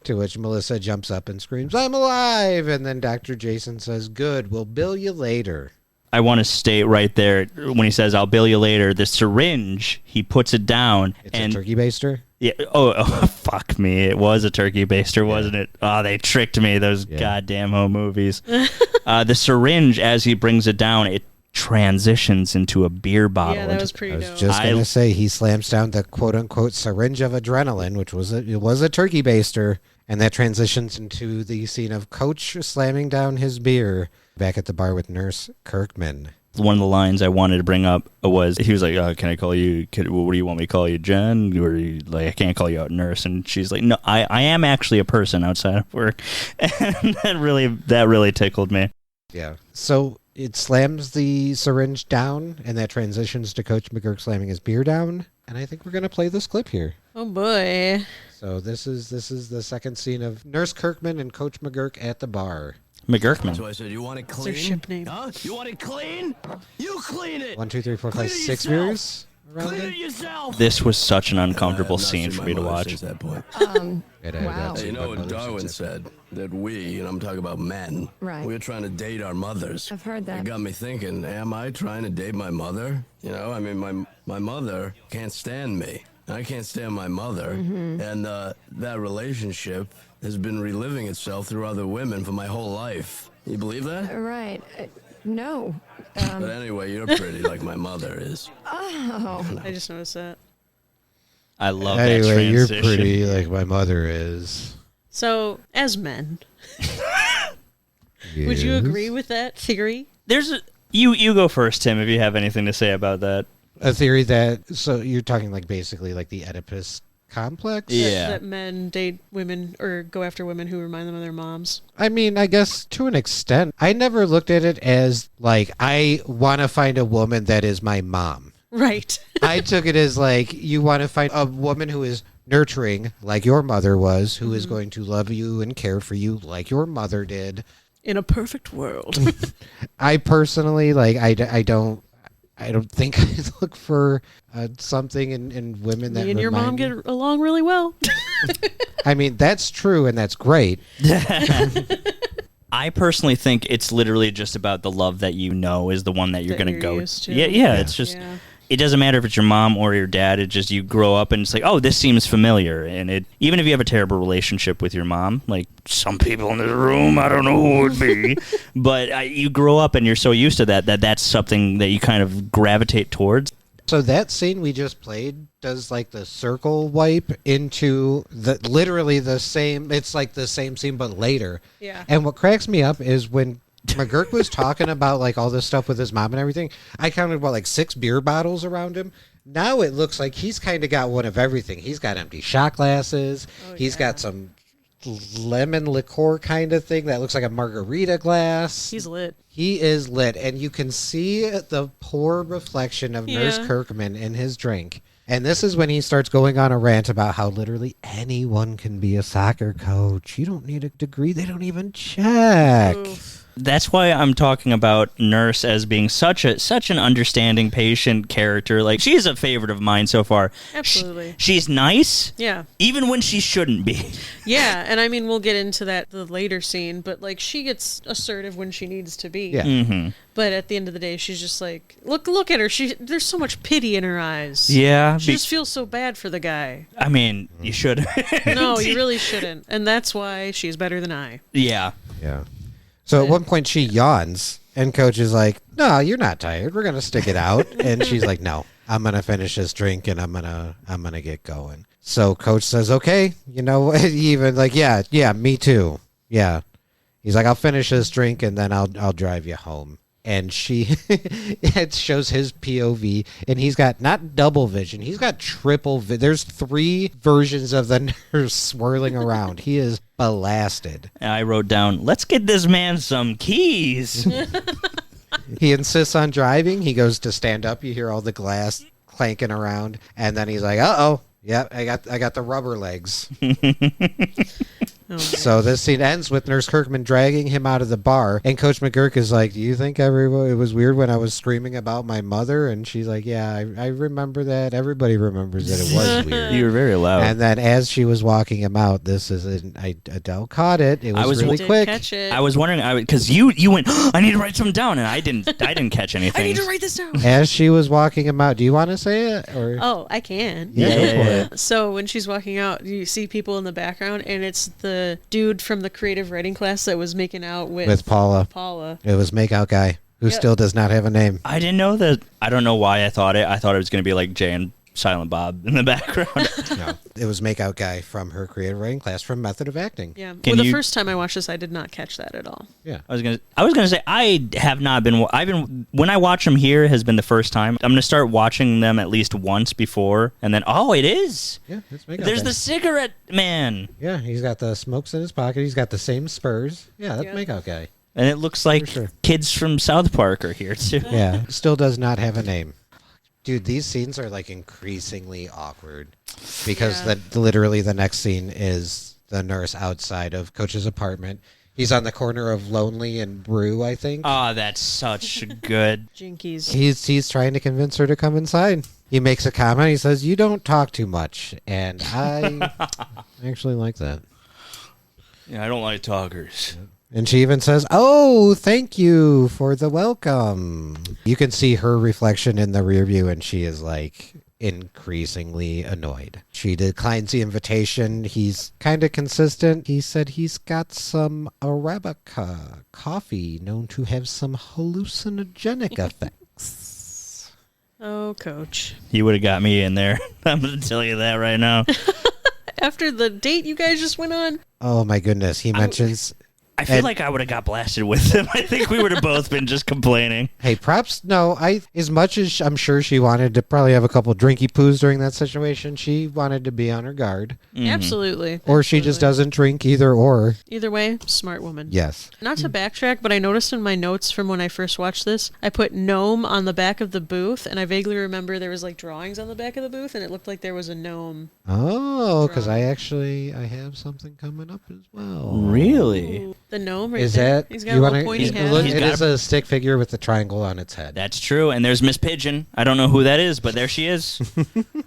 To which Melissa jumps up and screams, I'm alive! And then Dr. Jason says, good, we'll bill you later. I want to state right there, when he says, I'll bill you later, the syringe, he puts it down. It's a turkey baster? Yeah. Oh, fuck me. It was a turkey baster, wasn't it? Oh, they tricked me, those goddamn home movies. The syringe, as he brings it down, it transitions into a beer bottle. Yeah, that was pretty dope. I was just going to say, he slams down the quote-unquote syringe of adrenaline, which was a turkey baster, and that transitions into the scene of Coach slamming down his beer back at the bar with Nurse Kirkman. One of the lines I wanted to bring up was, he was like, can I call you, what do you want me to call you, Jen? Or like, I can't call you out nurse. And she's like, no, I am actually a person outside of work. And that really tickled me. Yeah. So it slams the syringe down, and that transitions to Coach McGurk slamming his beer down. And I think we're going to play this clip here. Oh, boy. So this is the second scene of Nurse Kirkman and Coach McGurk at the bar. McGurkman. So I said, you want it clean? Their ship name. Huh? You want it clean? You clean it. 1, 2, 3, 4, 5, Clean it 6 yourself. viewers around Clean it. it yourself. This was such an uncomfortable I've not scene seen for my me to mother watch. since that point. Wow. You know what Darwin said? That we, and I'm talking about men, Right. we're trying to date our mothers. I've heard that. It got me thinking, am I trying to date my mother? You know, I mean, my mother can't stand me. I can't stand my mother. And that relationship has been reliving itself through other women for my whole life. You believe that? Right. No. But anyway, you're pretty like my mother is. I just noticed that. I love that Anyway, you're transition. pretty like my mother is. So, as men, would you Yes. agree with that theory? You go first, Tim, if you have anything to say about that. A theory that, so you're talking like basically like the Oedipus complex? Yeah. That men date women or go after women who remind them of their moms? I mean, I guess to an extent. I never looked at it as like, I want to find a woman that is my mom. Right. I took it as like, you want to find a woman who is nurturing like your mother was, who is going to love you and care for you like your mother did. In a perfect world. I personally, like, I don't think I look for something in women that Me and your mom remind get along really well. I mean, that's true and that's great. I personally think it's literally just about the love that you know is the one that you're That going to you're go. used to. Yeah, it's just... Yeah. It doesn't matter if it's your mom or your dad. It just you grow up and it's like, oh, this seems familiar. And it even if you have a terrible relationship with your mom, like some people in this room, I don't know who it would be, but you grow up and you're so used to that's something that you kind of gravitate towards. So that scene we just played does like the circle wipe into literally the same. It's like the same scene but later. Yeah. And what cracks me up is when McGurk was talking about like all this stuff with his mom and everything, I counted like 6 beer bottles around him. Now it looks like he's kind of got one of everything. He's got empty shot glasses. He's got some lemon liqueur kind of thing that looks like a margarita glass. He's lit. He is lit, and you can see the poor reflection of Nurse Yeah. Kirkman in his drink. And this is when he starts going on a rant about how literally anyone can be a soccer coach. You don't need a degree. They don't even check. Oof. That's why I'm talking about Nurse as being such an understanding, patient character. Like, she's a favorite of mine so far. Absolutely. She's nice, Yeah. even when she shouldn't be. Yeah, and I mean, we'll get into the later scene, but like she gets assertive when she needs to be. Yeah. Mm-hmm. But at the end of the day, she's just like, look at her. There's so much pity in her eyes. Yeah. She just feels so bad for the guy. I mean, you should. No, you really shouldn't. And that's why she's better than I. Yeah. Yeah. So at one point she yawns, and Coach is like, "No, you're not tired. We're gonna stick it out." And she's like, "No, I'm gonna finish this drink, and I'm gonna get going." So Coach says, "Okay, you know," even like, "Yeah, me too. Yeah." He's like, "I'll finish this drink, and then I'll drive you home." And it shows his POV, and he's got not double vision, he's got triple vision. There's 3 versions of the nurse swirling around. He is blasted. And I wrote down, let's get this man some keys. He insists on driving. He goes to stand up. You hear all the glass clanking around, and then he's like, "Uh-oh, yeah, I got the rubber legs." Oh, So this scene ends with Nurse Kirkman dragging him out of the bar, and Coach McGurk is like, "Do you think it was weird when I was screaming about my mother?" And she's like, "Yeah, I remember that. Everybody remembers that it was weird." You were very loud. And then as she was walking him out, Adele caught it. It was really did quick. catch it. I was wondering, because you went, I need to write something down, and I didn't catch anything. I need to write this down. As she was walking him out, do you want to say it? Or Oh, I can. Yeah, go for it. So when she's walking out, you see people in the background, and it's the dude from the creative writing class that was making out with Paula. Paula. It was Makeout Guy, who Yep. still does not have a name. I didn't know that. I don't know why I thought it. I thought it was going to be like Jay and Silent Bob in the background. No, it was Makeout Guy from her creative writing class from Method of Acting. Yeah. Can Well, the you- first time I watched this, I did not catch that at all. Yeah. I was gonna say I have not been. When I watch them here has been the first time. I'm gonna start watching them at least once before, and then it is. Yeah, it's Makeout There's Guy. the cigarette man, Yeah, he's got the smokes in his pocket. He's got the same spurs. Yeah, that's Yeah. Makeout Guy. and it looks like For sure. kids from South Park are here too. Yeah, still does not have a name. Dude, these scenes are like increasingly awkward because Yeah. literally the next scene is the nurse outside of Coach's apartment. He's on the corner of Lonely and Brew, I think. Oh, that's such good. Jinkies. He's trying to convince her to come inside. He makes a comment. He says, "You don't talk too much," and I actually like that. Yeah, I don't like talkers. And she even says, "Oh, thank you for the welcome." You can see her reflection in the rear view, and she is like increasingly annoyed. She declines the invitation. He's kind of consistent. He said he's got some Arabica coffee known to have some hallucinogenic effects. Oh, Coach. He would have got me in there. I'm gonna tell you that right now. After the date you guys just went on? Oh my goodness. He mentions, I feel And- like I would have got blasted with him. I think we would have both been just complaining. hey, props. No, as much as I'm sure she wanted to probably have a couple drinky poos during that situation, she wanted to be on her guard. Absolutely. Or she just Absolutely. doesn't drink, either or. Either way, smart woman. Yes. Not to backtrack, but I noticed in my notes from when I first watched this, I put gnome on the back of the booth, and I vaguely remember there was like drawings on the back of the booth, and it looked like there was a gnome. Oh, because I have something coming up as well. Really? Ooh, the gnome right Is there. that He's got a little pointy head. Look, He's it got is a stick figure with a triangle on its head. That's true. And there's Miss Pigeon. I don't know who that is, but there she is.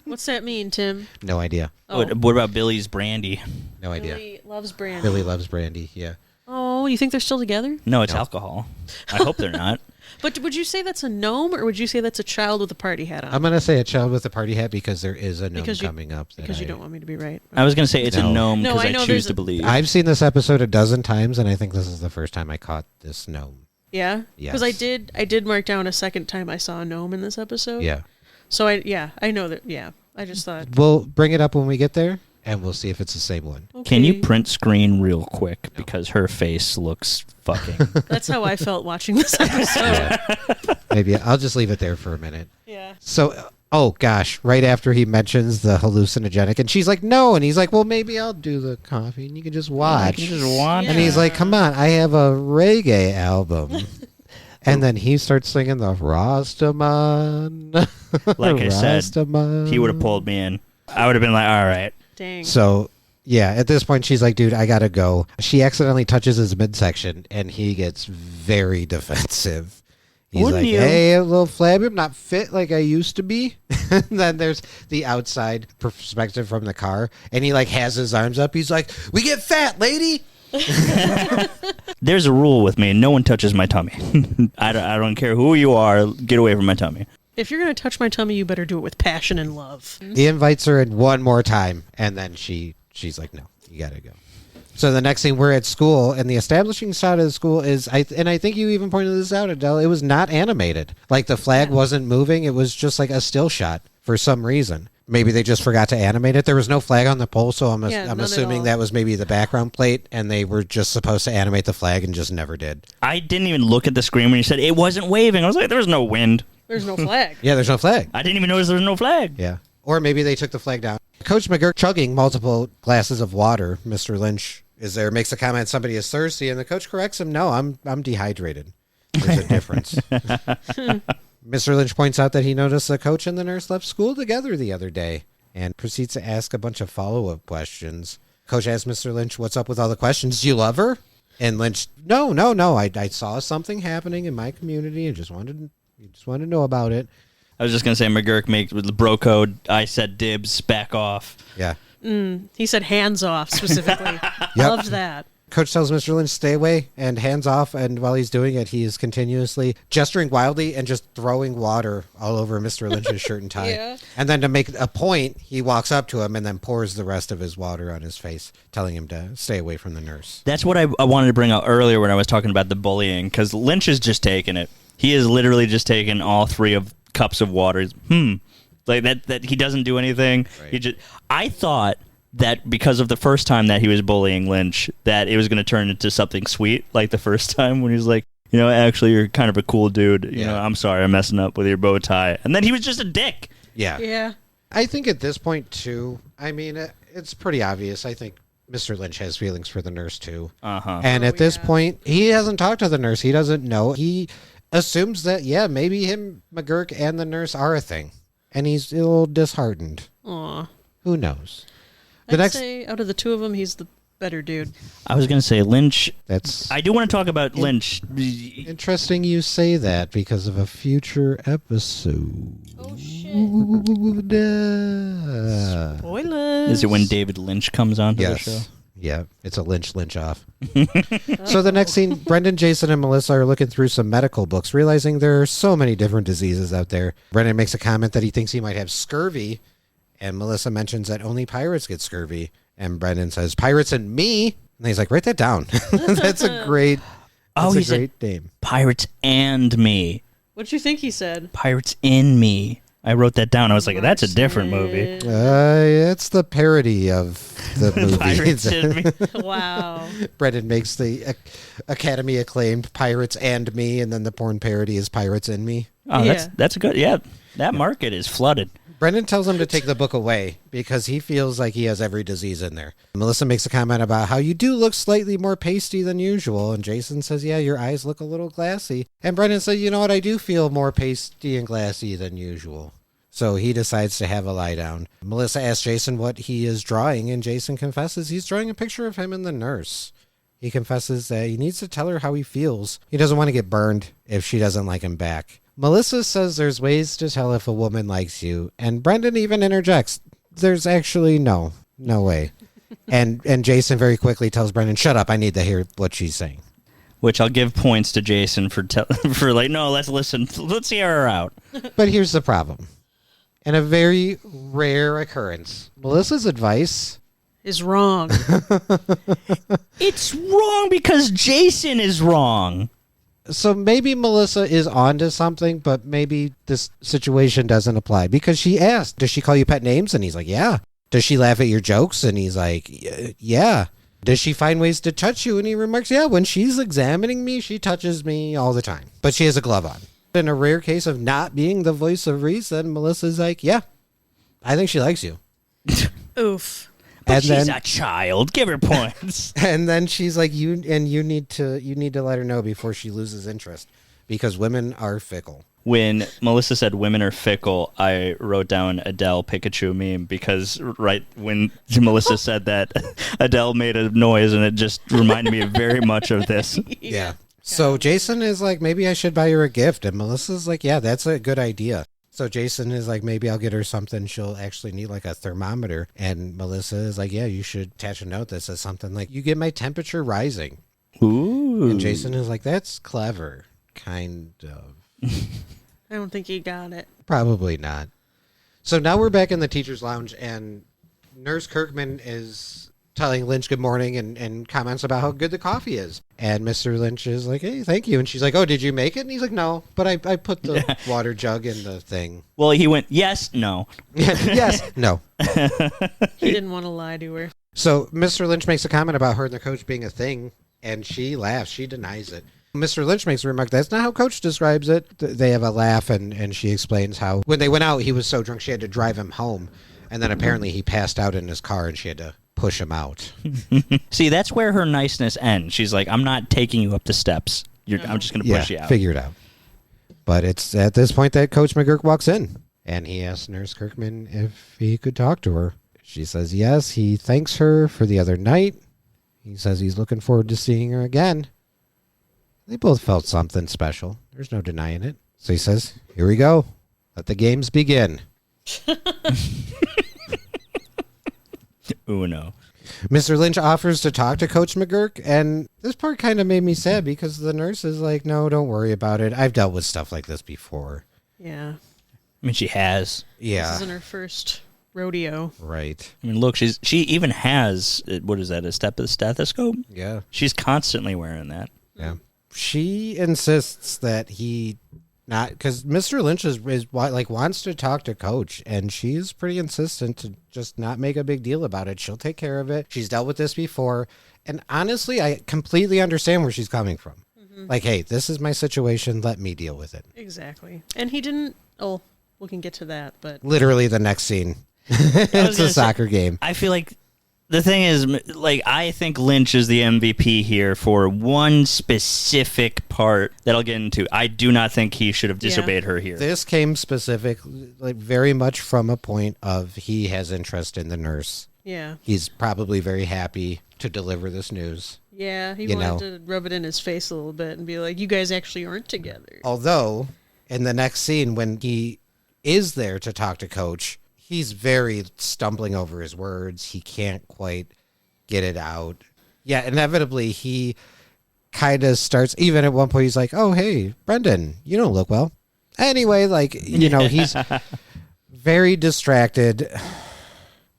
What's that mean, Tim? No idea. Oh, What about Billy's brandy? No idea. Billy loves brandy. Billy loves brandy. Yeah. Oh, Oh, you think they're still together? No, it's alcohol. I hope they're not. But would you say that's a gnome, or would you say that's a child with a party hat on? I'm going to say a child with a party hat because there is a gnome Because you- coming up. because you don't want me to be right. I was going to say it's a No. gnome No, because I I, know choose there's to a- believe. I've seen this episode a dozen times, and I think this is the first time I caught this gnome. Yeah? Because I Yes. did mark down a second time I saw a gnome in this episode. Yeah. So I know that, yeah. I just thought. We'll bring it up when we get there, and we'll see if it's the same one. Can you okay. print screen real quick because her face looks fucking. That's how I felt watching this episode. Maybe I'll just leave it there for a minute. Yeah. So, oh gosh, right after he mentions the hallucinogenic, and she's like, no, and he's like, well, maybe I'll do the coffee, and you can just watch. You can just watch. And he's like, come on, I have a reggae album. And then he starts singing the Rastaman. Like I said, Rastaman. he would have pulled me in. I would have been like, all right. Dang. So, yeah, at this point, she's like, dude, I gotta go. She accidentally touches his midsection, and he gets very defensive. He's Wouldn't like, you? hey, a little flabby, I'm not fit like I used to be. And then there's the outside perspective from the car, and he like has his arms up. He's like, we get fat, lady. There's a rule with me. No one touches my tummy. I don't care who you are. Get away from my tummy. If you're going to touch my tummy, you better do it with passion and love. He invites her in one more time, and then she's like, no, you gotta go. So the next thing, we're at school, and the establishing shot of the school is, I think you even pointed this out, Adele, it was not animated. Like, the flag wasn't moving. It was just like a still shot for some reason. Maybe they just forgot to animate it. There was no flag on the pole, so I'm none at assuming all. that was maybe the background plate, and they were just supposed to animate the flag and just never did. I didn't even look at the screen when you said it wasn't waving. I was like, there was no wind. There's no flag. Yeah, there's no flag. I didn't even notice there was no flag. Yeah. Or maybe they took the flag down. Coach McGurk chugging multiple glasses of water. Mr. Lynch is there, makes a comment, somebody is thirsty, and the coach corrects him, no, I'm dehydrated. There's a difference. Mr. Lynch points out that he noticed the coach and the nurse left school together the other day and proceeds to ask a bunch of follow-up questions. Coach asks Mr. Lynch, what's up with all the questions? Do you love her? And Lynch, no. I saw something happening in my community and just wanted to know about it. I was just going to say McGurk makes with the bro code. I said dibs, back off. Yeah. He said hands off specifically. Loved that. Coach tells Mr. Lynch, stay away and hands off, and while he's doing it, he is continuously gesturing wildly and just throwing water all over Mr. Lynch's shirt and tie. Yeah. And then to make a point, he walks up to him and then pours the rest of his water on his face, telling him to stay away from the nurse. That's what I wanted to bring up earlier when I was talking about the bullying, because Lynch is just taking it. He is literally just taking all 3 of cups of water. Like that he doesn't do anything. Right. I thought that because of the first time that he was bullying Lynch, that it was going to turn into something sweet, like the first time when he was like, you know, actually, you're kind of a cool dude. You know, I'm sorry I'm messing up with your bow tie. And then he was just a dick. Yeah. Yeah. I think at this point, too, I mean, it's pretty obvious. I think Mr. Lynch has feelings for the nurse, too. Uh-huh. And at this point, he hasn't talked to the nurse. He doesn't know. He assumes that, yeah, maybe him, McGurk, and the nurse are a thing. And he's a little disheartened. Aw. Who knows? I'd say out of the 2 of them, he's the better dude. I was going to say Lynch. That's I do want to talk about Lynch. interesting you say that because of a future episode. Oh, shit. Spoilers. Is it when David Lynch comes onto the show? Yes. Yeah, it's a Lynch off. So the next scene, Brendan, Jason, and Melissa are looking through some medical books, realizing there are so many different diseases out there. Brendan makes a comment that he thinks he might have scurvy, and Melissa mentions that only pirates get scurvy. And Brendan says, "Pirates and me." And he's like, "Write that down." That's a great. He That's a said great name. Pirates and me. What'd you think he said? Pirates in me. I wrote that down. I was like, that's a different movie. It's the parody of the movie. Pirates in me. Wow. Brendan makes the Academy acclaimed Pirates and Me, and then the porn parody is Pirates in Me. Oh, Yeah. that's a good. Yeah, that market is flooded. Brendan tells him to take the book away because he feels like he has every disease in there. Melissa makes a comment about how you do look slightly more pasty than usual, and Jason says, yeah, your eyes look a little glassy. And Brendan says, you know what, I do feel more pasty and glassy than usual. So he decides to have a lie down. Melissa asks Jason what he is drawing, and Jason confesses he's drawing a picture of him and the nurse. He confesses that he needs to tell her how he feels. He doesn't want to get burned if she doesn't like him back. Melissa says there's ways to tell if a woman likes you, and Brendan even interjects, there's actually no way. And Jason very quickly tells Brendan, shut up, I need to hear what she's saying. Which I'll give points to Jason for for like, no, let's listen. Let's hear her out. But here's the problem. And a very rare occurrence. Melissa's advice Is wrong. It's wrong because Jason is wrong. So maybe Melissa is onto something, but maybe this situation doesn't apply. Because she asked, does she call you pet names? And he's like, yeah. Does she laugh at your jokes? And he's like, yeah. Does she find ways to touch you? And he remarks, yeah, when she's examining me, she touches me all the time. But she has a glove on. In a rare case of not being the voice of reason, Melissa's like, yeah, I think she likes you. Oof. But And she's then- a child. Give her points. And then she's like, you need to let her know before she loses interest, because women are fickle. When Melissa said women are fickle, I wrote down Adele Pikachu meme because right when Melissa said that, Adele made a noise and it just reminded me very much of this. Yeah. So Jason is like, maybe I should buy her a gift. And Melissa's like, yeah, that's a good idea. So Jason is like, maybe I'll get her something. She'll actually need like a thermometer. And Melissa is like, yeah, you should attach a note that says something like, you get my temperature rising. Ooh. And Jason is like, that's clever. Kind of. I don't think he got it. Probably not. So now we're back in the teacher's lounge, and Nurse Kirkman is telling Lynch good morning and comments about how good the coffee is. And Mr. Lynch is like, hey, thank you. And she's like, oh, did you make it? And he's like, no, but I put the water jug in the thing. Well, he went, yes, no. Yes, no. He didn't want to lie to her. So Mr. Lynch makes a comment about her and the coach being a thing, and she laughs. She denies it. Mr. Lynch makes a remark, that's not how Coach describes it. They have a laugh, and she explains how when they went out, he was so drunk she had to drive him home. And then apparently he passed out in his car, and she had to push him out. See, that's where her niceness ends. She's like, I'm not taking you up the steps. I'm just going to push you out. Figure it out. But it's at this point that Coach McGurk walks in, and he asks Nurse Kirkman if he could talk to her. She says yes. He thanks her for the other night. He says he's looking forward to seeing her again. They both felt something special. There's no denying it. So he says, here we go. Let the games begin. Uno. Mr. Lynch offers to talk to Coach McGurk, and this part kind of made me sad because the nurse is like, no, don't worry about it. I've dealt with stuff like this before. Yeah. I mean, she has. Yeah. This isn't her first rodeo. Right. I mean, look, she even has, what is that, a stethoscope? Yeah. She's constantly wearing that. Yeah. She insists that he not, because Mr. Lynch is like wants to talk to Coach, and she's pretty insistent to just not make a big deal about it. She'll take care of it. She's dealt with this before, and honestly, I completely understand where she's coming from. Mm-hmm. Like, hey, this is my situation. Let me deal with it. Exactly. And he didn't. Oh, we can get to that, but Literally, the next scene, it's a soccer game. I feel like the thing is, like, I think Lynch is the MVP here for one specific part that I'll get into. I do not think he should have disobeyed her here. This came like very much from a point of he has interest in the nurse. yeah. He's probably very happy to deliver this news. Yeah, he You wanted know. to rub it in his face a little bit and be like, you guys actually aren't together. Although, in the next scene, when he is there to talk to Coach, he's very stumbling over his words. He can't quite get it out. Yeah, inevitably, he kind of starts, even at one point, he's like, oh, hey, Brendan, you don't look well. Anyway, like, you know, he's very distracted.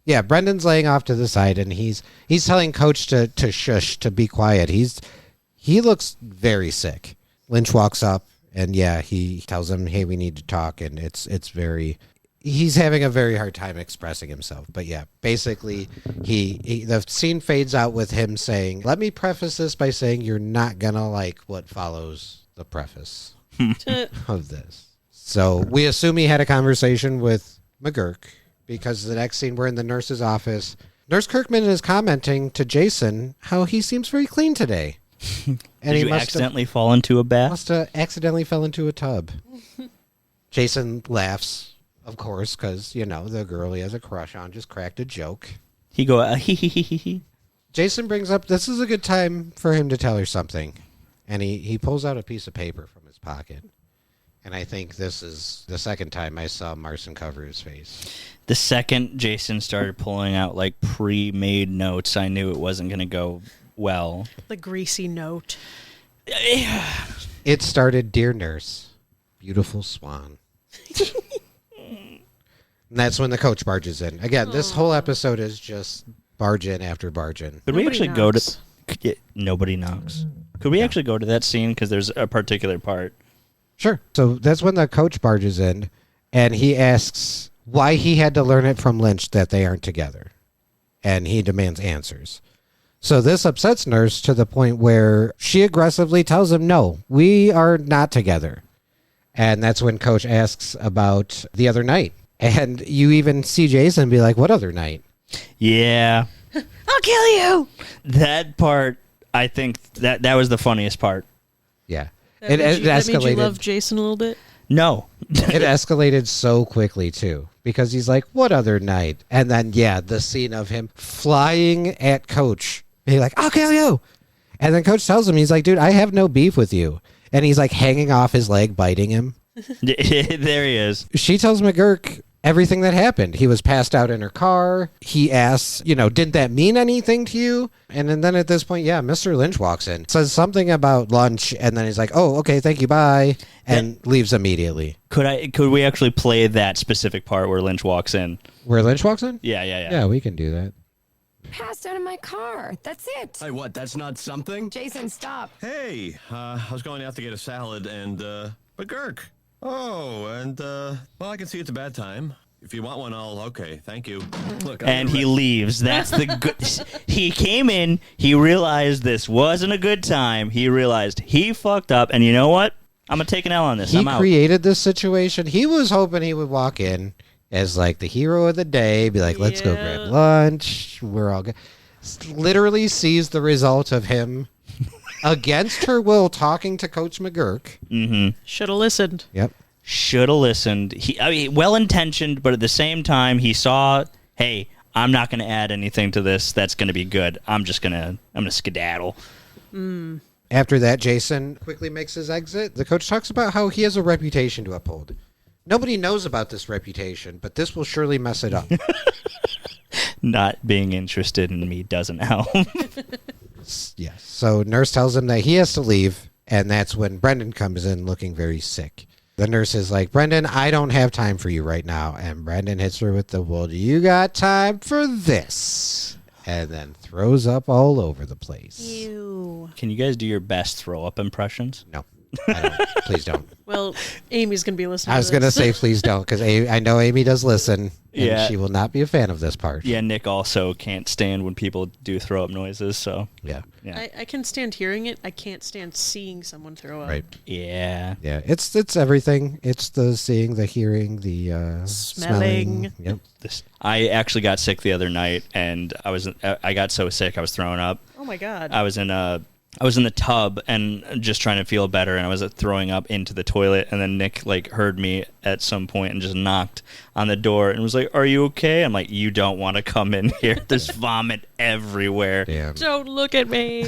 Yeah, Brendan's laying off to the side, and he's telling Coach to shush, to be quiet. He looks very sick. Lynch walks up, and yeah, he tells him, hey, we need to talk, and it's very... He's having a very hard time expressing himself. But yeah, basically, the scene fades out with him saying, let me preface this by saying you're not going to like what follows the preface of this. So we assume he had a conversation with McGurk, because the next scene we're in the nurse's office. Nurse Kirkman is commenting to Jason how he seems very clean today. And Did you accidentally fall into a bath? must have accidentally fell into a tub. Jason laughs. Of course, because, you know, the girl he has a crush on just cracked a joke. He go, hee hee hee hee hee. Jason brings up, this is a good time for him to tell her something. And he pulls out a piece of paper from his pocket. And I think this is the second time I saw Marson cover his face. The second Jason started pulling out, like, pre-made notes, I knew it wasn't going to go well. The greasy note. It started, "Dear Nurse, beautiful swan." And that's when the coach barges in. Again, this whole episode is just barge in after barge in. Could we Nobody actually knocks. Nobody knocks. Could we actually go to that scene? Because there's a particular part. Sure. So that's when the coach barges in, and he asks why he had to learn it from Lynch that they aren't together. And he demands answers. So this upsets Nurse to the point where she aggressively tells him, "No, we are not together." And that's when Coach asks about the other night. And you even see Jason be like, "What other night?" Yeah. I'll kill you. That part, I think that was the funniest part. Yeah. That made you love Jason a little bit? No. It escalated so quickly, too, because he's like, "What other night?" And then, yeah, the scene of him flying at Coach. He's like, "I'll kill you." And then Coach tells him, he's like, "Dude, I have no beef with you." And he's like hanging off his leg, biting him. There he is. She tells McGurk everything that happened. He was passed out in her car. He asks, didn't that mean anything to you? And then at this point, yeah, Mr. Lynch walks in, says something about lunch, and then he's like, "Oh, okay, thank you, bye," and leaves immediately. Could we actually play that specific part where Lynch walks in? Where Lynch walks in? Yeah. Yeah, we can do that. Passed out of my car. That's it. Hey, what? That's not something? Jason, stop. Hey, I was going out to get a salad and, McGurk. Oh, and, well, I can see it's a bad time. If you want one, okay, thank you. Look, And he leaves. That's the good. He came in. He realized this wasn't a good time. He realized he fucked up. And you know what? I'm gonna take an L on this. He I'm out. created this situation. He was hoping he would walk in as like the hero of the day, be like, "Let's go Yeah. grab lunch. We're all good." Literally sees the result of him against her will talking to Coach McGurk. Should have listened. Yep. Should have listened. Well intentioned, but at the same time, he saw, hey, I'm not going to add anything to this. That's going to be good. I'm gonna skedaddle. After that, Jason quickly makes his exit. The coach talks about how he has a reputation to uphold. Nobody knows about this reputation, but this will surely mess it up. Not being interested in me doesn't help. Yes. So Nurse tells him that he has to leave, and that's when Brendan comes in looking very sick. The nurse is like, "Brendan, I don't have time for you right now." And Brendan hits her with the, "Well, do you got time for this?" And then throws up all over the place. Ew. Can you guys do your best throw up impressions? No, I don't. Please don't. Well, Amy's going to be listening I was to going to this. say please don't, because I know Amy does listen, and Yeah. she will not be a fan of this part. Yeah, Nick also can't stand when people do throw up noises, so Yeah. yeah. I can stand hearing it. I can't stand seeing someone throw up. Right. Yeah. Yeah. It's everything. It's the seeing, the hearing, the smelling. Yep. I actually got sick the other night, and I got so sick I was throwing up. Oh my God. I was in the tub and just trying to feel better, and I was throwing up into the toilet, and then Nick heard me at some point and just knocked on the door and was like, "Are you okay?" I'm like, "You don't want to come in here. There's vomit everywhere." Damn. Don't look at me.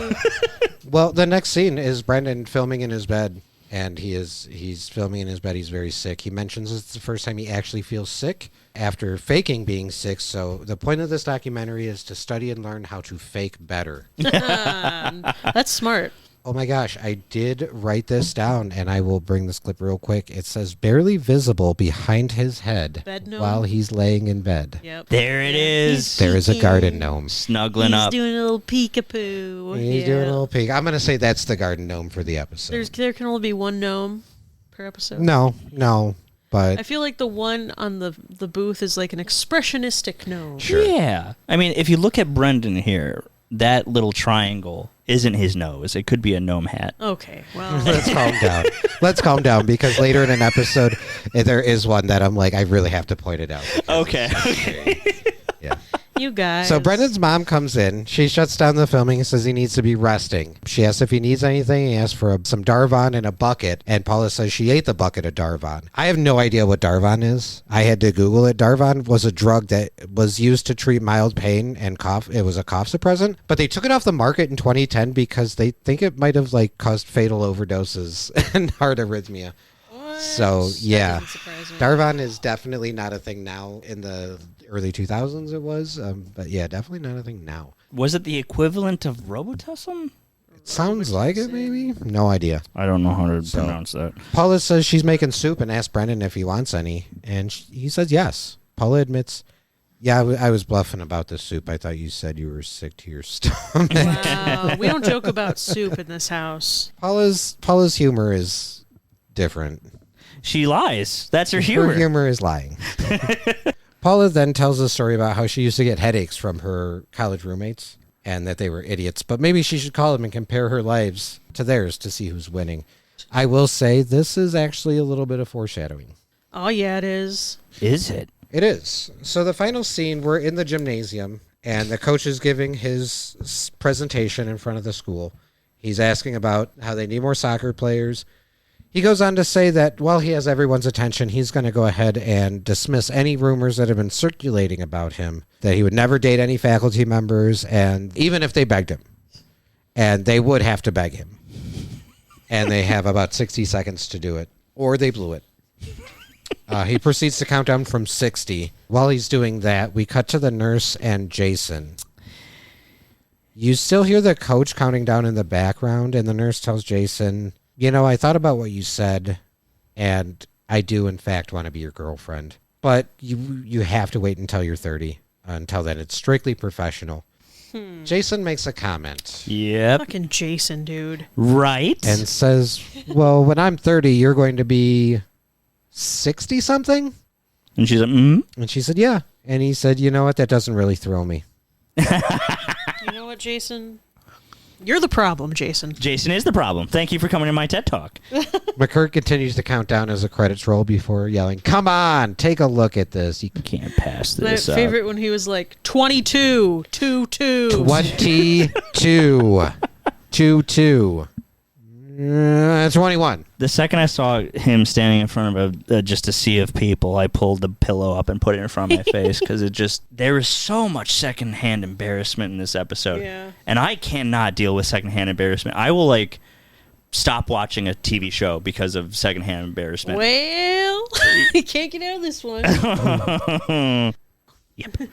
Well, the next scene is Brendan filming in his bed, and he's filming in his bed. He's very sick. He mentions it's the first time he actually feels sick after faking being sick. So the point of this documentary is to study and learn how to fake better. That's smart. Oh my gosh, I did write this down, and I will bring this clip real quick. It says barely visible behind his head Bed gnome? while he's laying in bed. Yep. There it is. There is a garden gnome. Snuggling He's up. doing a little peekaboo. He's doing a little peek. I'm going to say that's the garden gnome for the episode. There can only be one gnome per episode. No, I but feel like the one on the booth is like an expressionistic gnome. sure. Yeah. I mean, if you look at Brendan here, that little triangle isn't his nose. It could be a gnome hat. Okay, well, Let's calm down. Let's calm down, because later in an episode, there is one that I'm like, I really have to point it out. Okay. Yeah. you guys. So Brendan's mom comes in. She shuts down the filming and says he needs to be resting. She asks if he needs anything. He asks for some Darvon in a bucket, and Paula says she ate the bucket of Darvon. I have no idea what Darvon is. I had to Google it. Darvon was a drug that was used to treat mild pain and cough. It was a cough suppressant, but they took it off the market in 2010 because they think it might have caused fatal overdoses and heart arrhythmia. What? So, yeah. That doesn't surprise me. Darvon is definitely not a thing now. In the early 2000s it was, but yeah, definitely not a thing now. Was it the equivalent of Robitussin? Sounds like it, maybe? No idea. I don't know how to pronounce that. Paula says she's making soup and asks Brendan if he wants any, and he says yes. Paula admits, yeah, I was bluffing about the soup. I thought you said you were sick to your stomach. Wow. We don't joke about soup in this house. Paula's humor is different. She lies. That's her humor. Her humor is lying. Paula then tells a story about how she used to get headaches from her college roommates and that they were idiots, but maybe she should call them and compare her lives to theirs to see who's winning. I will say this is actually a little bit of foreshadowing. Oh, yeah, it is. Is it? It is. So the final scene, we're in the gymnasium, and the coach is giving his presentation in front of the school. He's asking about how they need more soccer players. He goes on to say that while he has everyone's attention, he's going to go ahead and dismiss any rumors that have been circulating about him, that he would never date any faculty members, and even if they begged him. And they would have to beg him. And they have about 60 seconds to do it, or they blew it. He proceeds to count down from 60. While he's doing that, we cut to the nurse and Jason. You still hear the coach counting down in the background, and the nurse tells Jason, you know, I thought about what you said, and I do, in fact, want to be your girlfriend. But you have to wait until you're 30. Until then, it's strictly professional. Jason makes a comment. Yep. Fucking Jason, dude. Right. And says, well, when I'm 30, you're going to be 60-something? And she's like, mm? And she said, yeah. And he said, you know what? That doesn't really thrill me. You know what, Jason? You're the problem, Jason. Jason is the problem. Thank you for coming to my TED Talk. McCurt continues to count down as the credits roll before yelling, come on, take a look at this. You Can't pass My this up. favorite when he was like, 22, 22. 22. 22. 21. The second I saw him standing in front of just a sea of people, I pulled the pillow up and put it in front of my face because there is so much secondhand embarrassment in this episode. Yeah. And I cannot deal with secondhand embarrassment. I will, stop watching a TV show because of secondhand embarrassment. Well, you can't get out of this one. Yep. All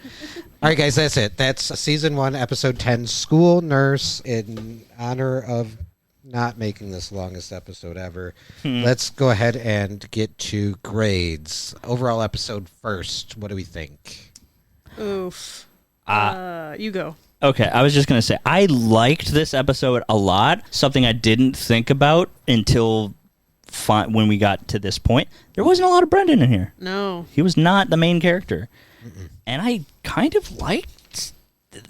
right, guys, that's it. That's season 1, episode 10, School Nurse, in honor of not making this longest episode ever. Let's go ahead and get to grades. Overall episode first. What do we think? Oof. You go. Okay, I was just going to say, I liked this episode a lot. Something I didn't think about until when we got to this point. There wasn't a lot of Brendan in here. No. He was not the main character. And I kind of liked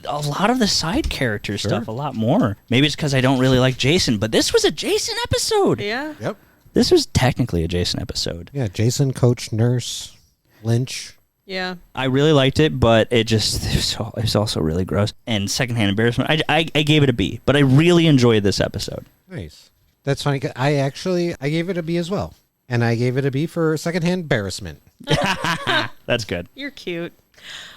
a lot of the side character stuff a lot more. Maybe it's because I don't really like Jason, but this was a Jason episode. Yeah. Yep. This was technically a Jason episode. Yeah, Jason, Coach, Nurse, Lynch. Yeah. I really liked it, but it was also really gross. And secondhand embarrassment, I gave it a B, but I really enjoyed this episode. Nice. That's funny. I gave it a B as well. And I gave it a B for secondhand embarrassment. That's good. You're cute.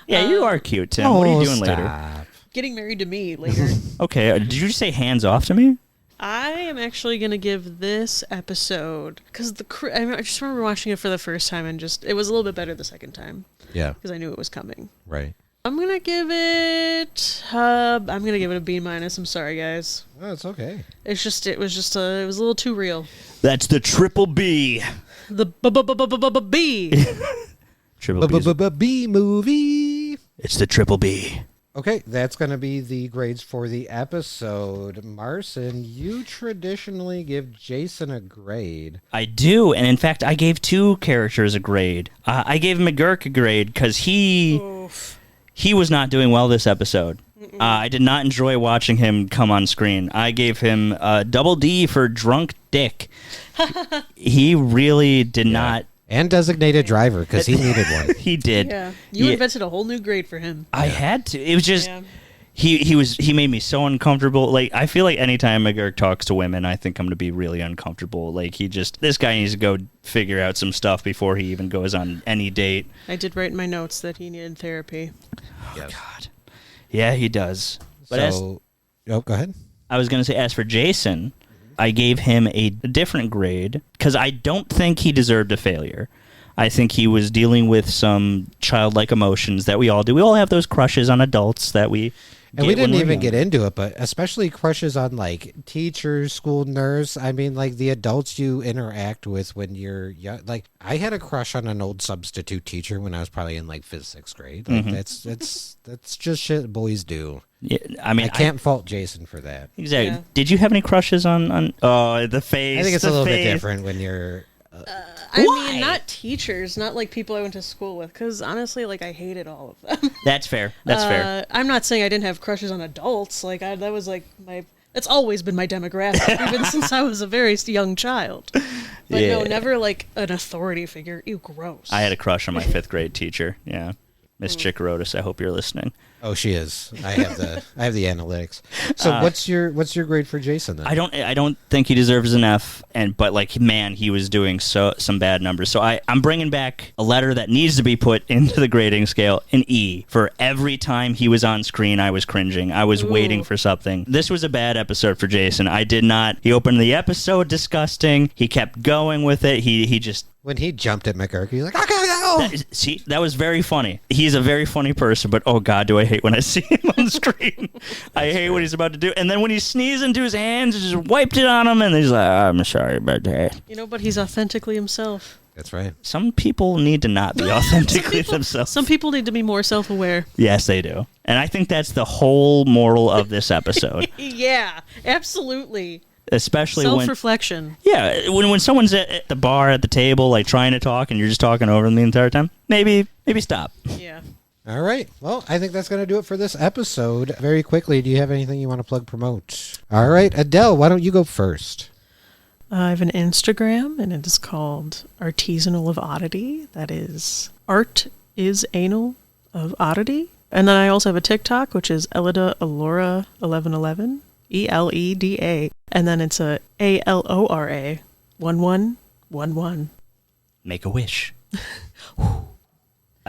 Yeah, you are cute, Tim. What are you doing later? Stop. Getting married to me later. Okay, did you say hands off to me? I am actually going to give this episode, because I just remember watching it for the first time and it was a little bit better the second time. Yeah. Because I knew it was coming. Right. I'm going to give it a B-. I'm sorry, guys. Oh, it's okay. It was a little too real. That's the triple B. The B. Triple B. B movie. It's the triple B. Okay, that's going to be the grades for the episode. Marcin, you traditionally give Jason a grade. I do, and in fact, I gave 2 characters a grade. I gave McGurk a grade because he was not doing well this episode. I did not enjoy watching him come on screen. I gave him a double D for drunk dick. He really did not. And designated driver, because he needed one. He did. Yeah. You invented a whole new grade for him. I had to. It was just he made me so uncomfortable. I feel like anytime McGurk talks to women, I think I'm going to be really uncomfortable. This guy needs to go figure out some stuff before he even goes on any date. I did write in my notes that he needed therapy. Oh, God. Yeah, he does. But go ahead. I was going to say, as for Jason, I gave him a different grade because I don't think he deserved a failure. I think he was dealing with some childlike emotions that we all do. We all have those crushes on adults that we And we didn't when we're even get younger. into it, but especially crushes on like teachers, school nurse. I mean, like the adults you interact with when you're young. Like I had a crush on an old substitute teacher when I was probably in like 5th, 6th grade. Like that's just shit boys do. Yeah, I mean, I can't fault Jason for that. exactly. Yeah. Did you have any crushes on? Oh, the face. I think it's a the little bit face. different when you're. I Why? mean, not teachers, not like people I went to school with, because honestly, like I hated all of them. That's fair. That's fair. I'm not saying I didn't have crushes on adults. Like that was like it's always been my demographic, even since I was a very young child. But Yeah. no, never like an authority figure. Ew, gross. I had a crush on my 5th grade teacher. Yeah, Miss Chikarotis. I hope you're listening. Oh, she is. I have the analytics. So what's your grade for Jason then? I don't think he deserves an F, but like man, he was doing some bad numbers. So I'm bringing back a letter that needs to be put into the grading scale, an E. For every time he was on screen, I was cringing. I was waiting for something. This was a bad episode for Jason. I did not. He opened the episode disgusting. He kept going with it. He just. When he jumped at McGurk, he's like, I gotta go. See, that was very funny. He's a very funny person, but oh god, do I hate when I see him on screen. I hate what he's about to do. And then when he sneezed into his hands, he just wiped it on him, and he's like, I'm sorry about that. You know, but he's authentically himself. That's right. Some people need to not be authentically themselves. Some people need to be more self-aware. Yes, they do. And I think that's the whole moral of this episode. Yeah, absolutely. Especially when... Self-reflection. Yeah, when someone's at the bar, at the table, like trying to talk, and you're just talking over them the entire time, maybe stop. Yeah. All right. Well, I think that's going to do it for this episode. Very quickly, do you have anything you want to plug, promote? All right. Adele, why don't you go first? I have an Instagram, and it is called Artisanal of Oddity. That is, art is anal of oddity. And then I also have a TikTok, which is Elida Alora 1111, ELEDA. And then it's a ALORA 1111. Make a wish.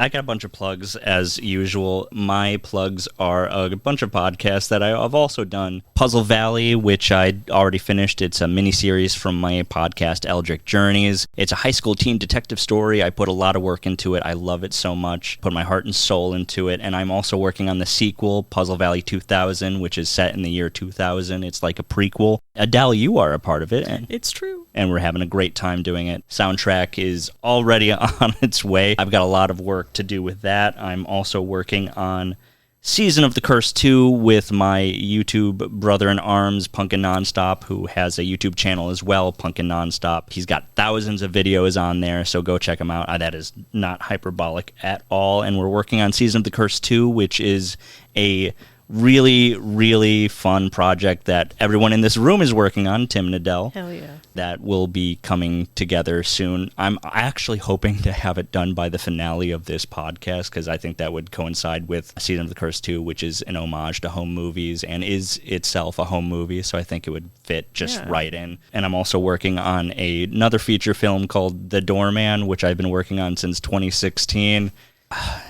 I got a bunch of plugs as usual. My plugs are a bunch of podcasts that I've also done. Puzzle Valley, which I already finished. It's a miniseries from my podcast, Eldritch Journeys. It's a high school teen detective story. I put a lot of work into it. I love it so much. Put my heart and soul into it. And I'm also working on the sequel, Puzzle Valley 2000, which is set in the year 2000. It's like a prequel. Adele, you are a part of it. It's true. And we're having a great time doing it. Soundtrack is already on its way. I've got a lot of work to do with that. I'm also working on Season of the Curse 2 with my YouTube brother-in-arms, Punkin Nonstop, who has a YouTube channel as well, Punkin Nonstop. He's got thousands of videos on there, so go check him out. That is not hyperbolic at all. And we're working on Season of the Curse 2, which is a really, really fun project that everyone in this room is working on, Tim and Adele. Hell yeah. That will be coming together soon. I'm actually hoping to have it done by the finale of this podcast, because I think that would coincide with Season of the Curse 2, which is an homage to home movies and is itself a home movie, so I think it would fit just right in. And I'm also working on another feature film called The Doorman, which I've been working on since 2016.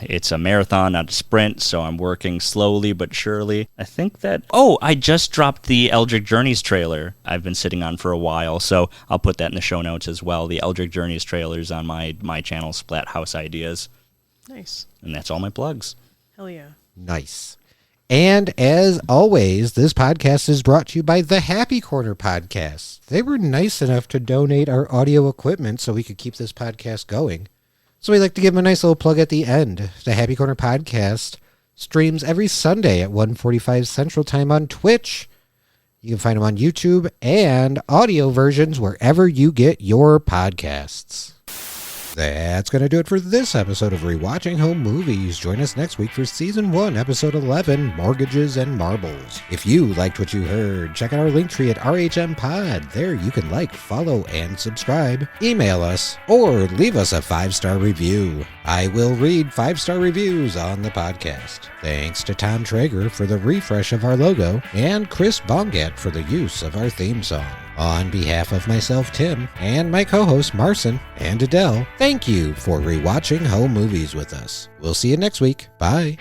It's a marathon, not a sprint, so I'm working slowly but surely. I think that... Oh, I just dropped the Eldritch Journeys trailer I've been sitting on for a while, so I'll put that in the show notes as well. The Eldritch Journeys trailer's on my channel, Splat House Ideas. Nice. And that's all my plugs. Hell yeah. Nice. And as always, this podcast is brought to you by the Happy Corner Podcast. They were nice enough to donate our audio equipment so we could keep this podcast going. So we'd like to give them a nice little plug at the end. The Happy Corner Podcast streams every Sunday at 1:45 Central Time on Twitch. You can find them on YouTube and audio versions wherever you get your podcasts. That's going to do it for this episode of Rewatching Home Movies. Join us next week for Season 1, Episode 11, Mortgages and Marbles. If you liked what you heard, check out our Linktree at RHMpod. There you can like, follow, and subscribe. Email us or leave us a 5-star review. I will read 5-star reviews on the podcast. Thanks to Tom Traeger for the refresh of our logo and Chris Bongat for the use of our theme song. On behalf of myself, Tim, and my co-hosts, Marcin and Adele, thank you for rewatching home movies with us. We'll see you next week. Bye.